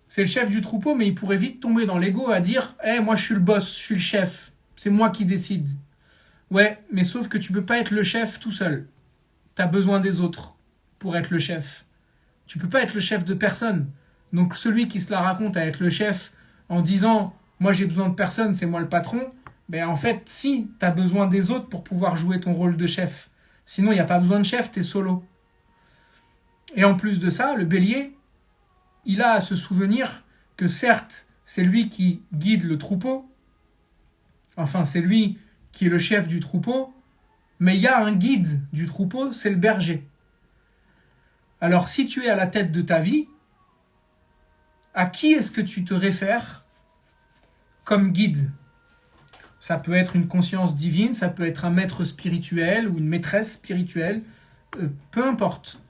C'est le chef du troupeau, mais il pourrait vite tomber dans l'ego à dire « moi je suis le boss, je suis le chef, c'est moi qui décide. » Ouais, mais sauf que tu peux pas être le chef tout seul. Tu as besoin des autres pour être le chef. Tu peux pas être le chef de personne. Donc celui qui se la raconte à être le chef en disant « moi j'ai besoin de personne, c'est moi le patron », ben en fait, si, tu as besoin des autres pour pouvoir jouer ton rôle de chef. Sinon, il n'y a pas besoin de chef, tu es solo. Et en plus de ça, le bélier, il a à se souvenir que certes, c'est lui qui guide le troupeau, enfin c'est lui qui est le chef du troupeau, mais il y a un guide du troupeau, c'est le berger. Alors si tu es à la tête de ta vie, à qui est-ce que tu te réfères comme guide? Ça peut être une conscience divine, ça peut être un maître spirituel ou une maîtresse spirituelle, peu importe.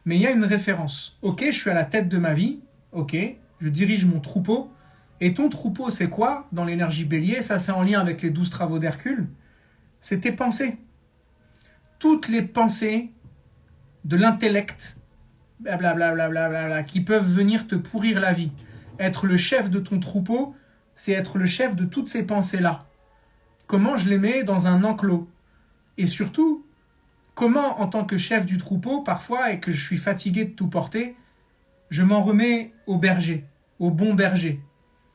Mais il y a une référence. Ok, je suis à la tête de ma vie, ok, je dirige mon troupeau. Et ton troupeau, c'est quoi dans l'énergie bélier? Ça, c'est en lien avec les 12 travaux d'Hercule. C'est tes pensées. Toutes les pensées de l'intellect, blablabla, qui peuvent venir te pourrir la vie. Être le chef de ton troupeau, c'est être le chef de toutes ces pensées-là. Comment je les mets dans un enclos? Et surtout, comment, en tant que chef du troupeau, parfois, et que je suis fatigué de tout porter, je m'en remets au berger, au bon berger.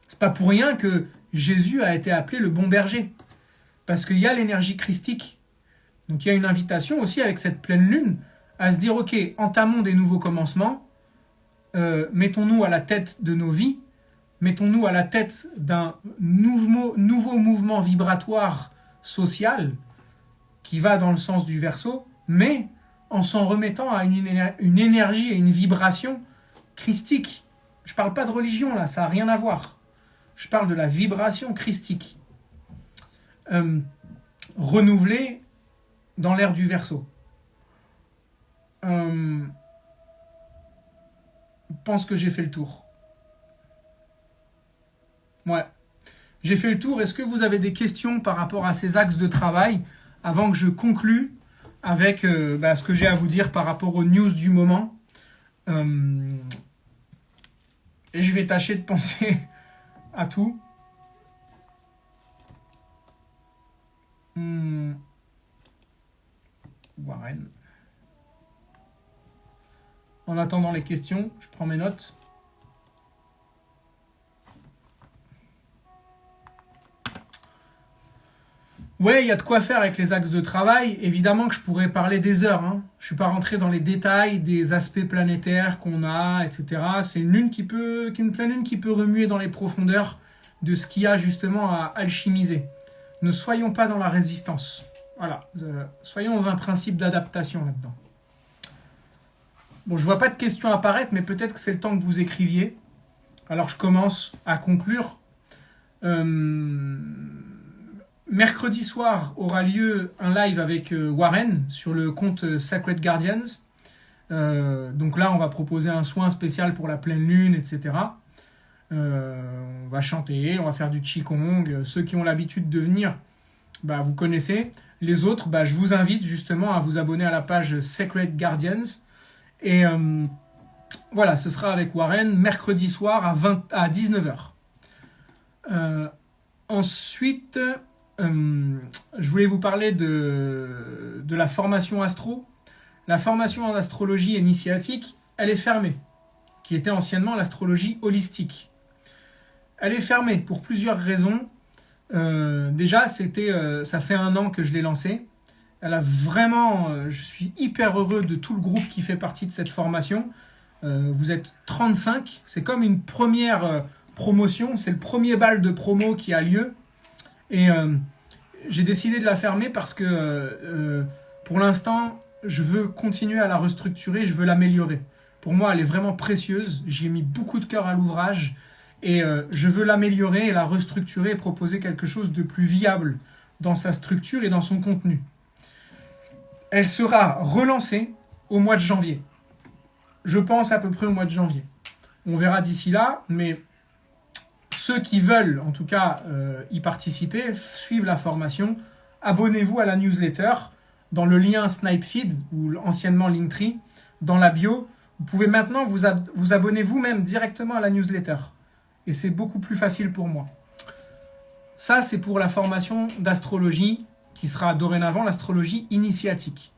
C'est pas pour rien que Jésus a été appelé le bon berger. Parce qu'il y a l'énergie christique. Donc il y a une invitation aussi avec cette pleine lune à se dire, ok, entamons des nouveaux commencements, mettons-nous à la tête de nos vies, mettons-nous à la tête d'un nouveau mouvement vibratoire social qui va dans le sens du Verseau, mais en s'en remettant à une énergie et une vibration christique. Je ne parle pas de religion là, ça n'a rien à voir. Je parle de la vibration christique. Renouvelée dans l'ère du Verseau. Je pense que j'ai fait le tour. Ouais. J'ai fait le tour. Est-ce que vous avez des questions par rapport à ces axes de travail avant que je conclue avec ce que j'ai à vous dire par rapport aux news du moment? Et je vais tâcher de penser à tout. Warren. En attendant les questions, je prends mes notes. Ouais, il y a de quoi faire avec les axes de travail. Évidemment que je pourrais parler des heures. Je ne suis pas rentré dans les détails des aspects planétaires qu'on a, etc. C'est une pleine lune qui peut remuer dans les profondeurs de ce qu'il y a justement à alchimiser. Ne soyons pas dans la résistance. Voilà. Soyons dans un principe d'adaptation là-dedans. Bon, je vois pas de questions apparaître, mais peut-être que c'est le temps que vous écriviez. Alors je commence à conclure. Mercredi soir aura lieu un live avec Warren sur le compte Sacred Guardians. Donc là, on va proposer un soin spécial pour la pleine lune, etc. On va chanter, on va faire du Qigong. Ceux qui ont l'habitude de venir, vous connaissez. Les autres, je vous invite justement à vous abonner à la page Sacred Guardians. Et voilà, ce sera avec Warren mercredi soir à 19h. Ensuite, je voulais vous parler de la formation astro. la formation en astrologie initiatique, elle est fermée, qui était anciennement l'astrologie holistique. Elle est fermée pour plusieurs raisons. Déjà, ça fait 1 an que je l'ai lancée. Elle a vraiment, je suis hyper heureux de tout le groupe qui fait partie de cette formation. Vous êtes 35, c'est comme une première promotion, c'est le premier bal de promo qui a lieu. Et j'ai décidé de la fermer parce que pour l'instant, je veux continuer à la restructurer, je veux l'améliorer. Pour moi, elle est vraiment précieuse, j'ai mis beaucoup de cœur à l'ouvrage et je veux l'améliorer et la restructurer et proposer quelque chose de plus viable dans sa structure et dans son contenu. Elle sera relancée au mois de janvier. Je pense à peu près au mois de janvier. On verra d'ici là, mais ceux qui veulent en tout cas y participer, suivre la formation, abonnez-vous à la newsletter dans le lien Snipefeed ou anciennement Linktree dans la bio. Vous pouvez maintenant vous abonner vous-même directement à la newsletter et c'est beaucoup plus facile pour moi. Ça, c'est pour la formation d'astrologie qui sera dorénavant l'astrologie initiatique.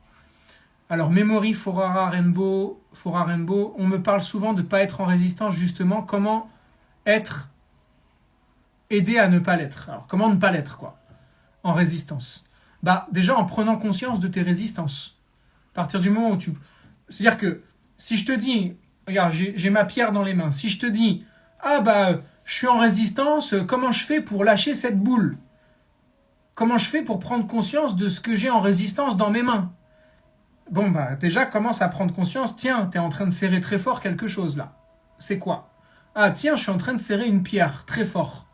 Alors, Memory, Forara, Rainbow, on me parle souvent de ne pas être en résistance, justement. Comment être aidé à ne pas l'être? Alors, comment ne pas l'être, quoi, en résistance? Déjà, en prenant conscience de tes résistances. À partir du moment où tu... C'est-à-dire que, si je te dis, regarde, j'ai ma pierre dans les mains. Si je te dis, je suis en résistance, comment je fais pour lâcher cette boule? Comment je fais pour prendre conscience de ce que j'ai en résistance dans mes mains? Bon, déjà, commence à prendre conscience. Tiens, tu es en train de serrer très fort quelque chose, là. C'est quoi? Ah, tiens, je suis en train de serrer une pierre très fort.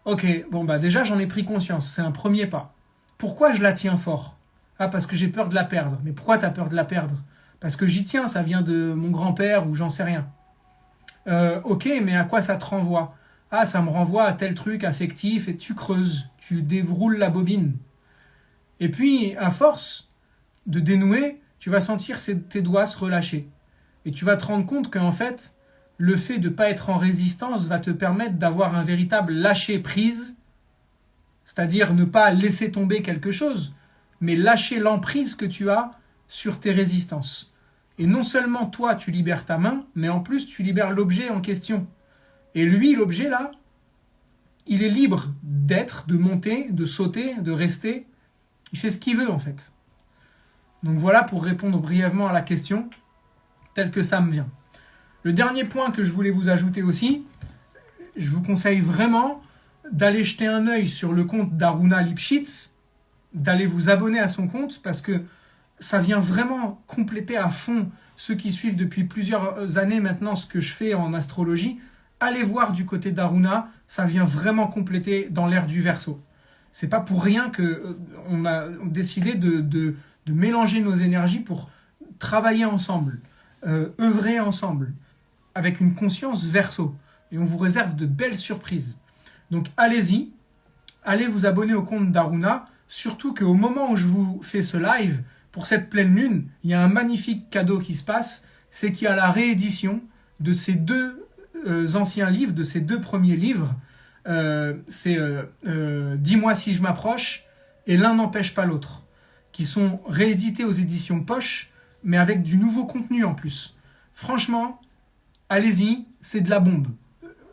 Ok, déjà, j'en ai pris conscience. C'est un premier pas. Pourquoi je la tiens fort? Ah, parce que j'ai peur de la perdre. Mais pourquoi tu as peur de la perdre? Parce que j'y tiens, ça vient de mon grand-père ou j'en sais rien. Ok, mais à quoi ça te renvoie? Ah, ça me renvoie à tel truc affectif et tu creuses, tu déroules la bobine. Et puis, à force de dénouer, tu vas sentir tes doigts se relâcher. Et tu vas te rendre compte qu'en fait, le fait de ne pas être en résistance va te permettre d'avoir un véritable lâcher-prise, c'est-à-dire ne pas laisser tomber quelque chose, mais lâcher l'emprise que tu as sur tes résistances. Et non seulement toi, tu libères ta main, mais en plus, tu libères l'objet en question. Et lui, l'objet là, il est libre d'être, de monter, de sauter, de rester. Il fait ce qu'il veut en fait. Donc voilà pour répondre brièvement à la question, telle que ça me vient. Le dernier point que je voulais vous ajouter aussi, je vous conseille vraiment d'aller jeter un œil sur le compte d'Aruna Lipschitz, d'aller vous abonner à son compte, parce que ça vient vraiment compléter à fond ceux qui suivent depuis plusieurs années maintenant ce que je fais en astrologie. Allez voir du côté d'Aruna, ça vient vraiment compléter dans l'ère du Verseau. C'est pas pour rien qu'on a décidé de mélanger nos énergies pour travailler ensemble, œuvrer ensemble, avec une conscience Verseau. Et on vous réserve de belles surprises. Donc allez-y, allez vous abonner au compte d'Aruna, surtout qu'au moment où je vous fais ce live, pour cette pleine lune, il y a un magnifique cadeau qui se passe, c'est qu'il y a la réédition de ces 2 anciens livres, de ces 2 premiers livres. C'est Dis-moi si je m'approche et L'un n'empêche pas l'autre, qui sont réédités aux éditions Poche, mais avec du nouveau contenu en plus. Franchement, allez-y, c'est de la bombe.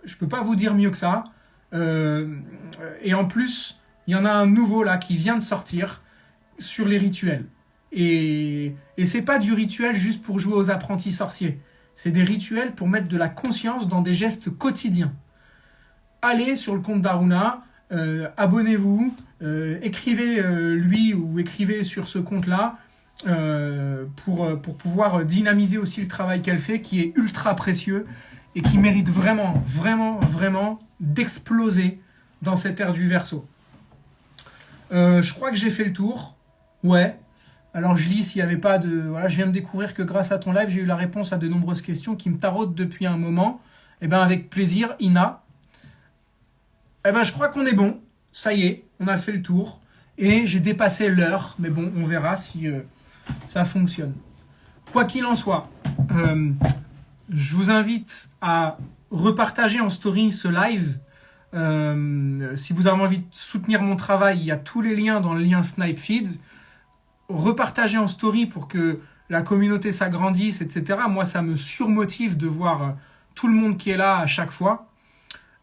Je ne peux pas vous dire mieux que ça. Et en plus, il y en a un nouveau là qui vient de sortir sur les rituels. Et c'est pas du rituel juste pour jouer aux apprentis sorciers. C'est des rituels pour mettre de la conscience dans des gestes quotidiens. Allez sur le compte d'Aruna, abonnez-vous, écrivez lui ou écrivez sur ce compte-là pour pouvoir dynamiser aussi le travail qu'elle fait, qui est ultra précieux et qui mérite vraiment, vraiment, vraiment d'exploser dans cette ère du Verseau. Je crois que j'ai fait le tour. Ouais. Alors je lis s'il n'y avait pas de... Voilà, je viens de découvrir que grâce à ton live, j'ai eu la réponse à de nombreuses questions qui me taraudent depuis un moment. Eh bien avec plaisir, Ina. Eh bien je crois qu'on est bon. Ça y est, on a fait le tour. Et j'ai dépassé l'heure. Mais bon, on verra si ça fonctionne. Quoi qu'il en soit, je vous invite à repartager en story ce live. Si vous avez envie de soutenir mon travail, il y a tous les liens dans le lien Snipefeed. Repartagez en story pour que la communauté s'agrandisse, etc. Moi, ça me surmotive de voir tout le monde qui est là à chaque fois.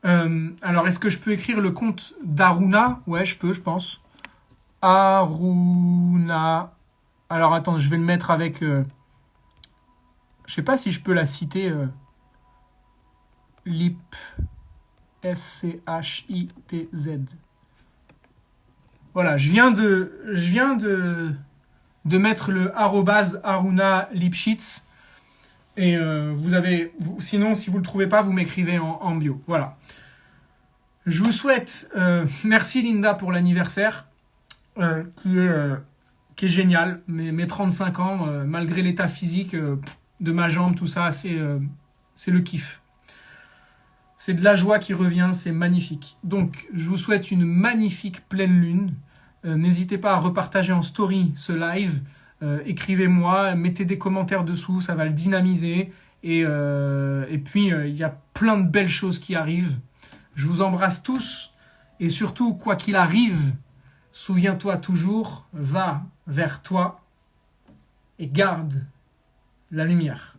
Alors, est-ce que je peux écrire le compte d'Aruna? Ouais, je peux, je pense. Aruna. Alors, attends, je vais le mettre avec... je sais pas si je peux la citer. Lip. S-C-H-I-T-Z. Voilà, je viens de mettre le @Aruna Lipschitz. Et sinon, si vous ne le trouvez pas, vous m'écrivez en bio. Voilà. Je vous souhaite, merci Linda pour l'anniversaire, qui est génial. Mes 35 ans, malgré l'état physique de ma jambe, tout ça, c'est le kiff. C'est de la joie qui revient, c'est magnifique. Donc, je vous souhaite une magnifique pleine lune. N'hésitez pas à repartager en story ce live. Écrivez-moi, mettez des commentaires dessous, ça va le dynamiser. Et puis, il y a plein de belles choses qui arrivent. Je vous embrasse tous. Et surtout, quoi qu'il arrive, souviens-toi toujours, va vers toi et garde la lumière.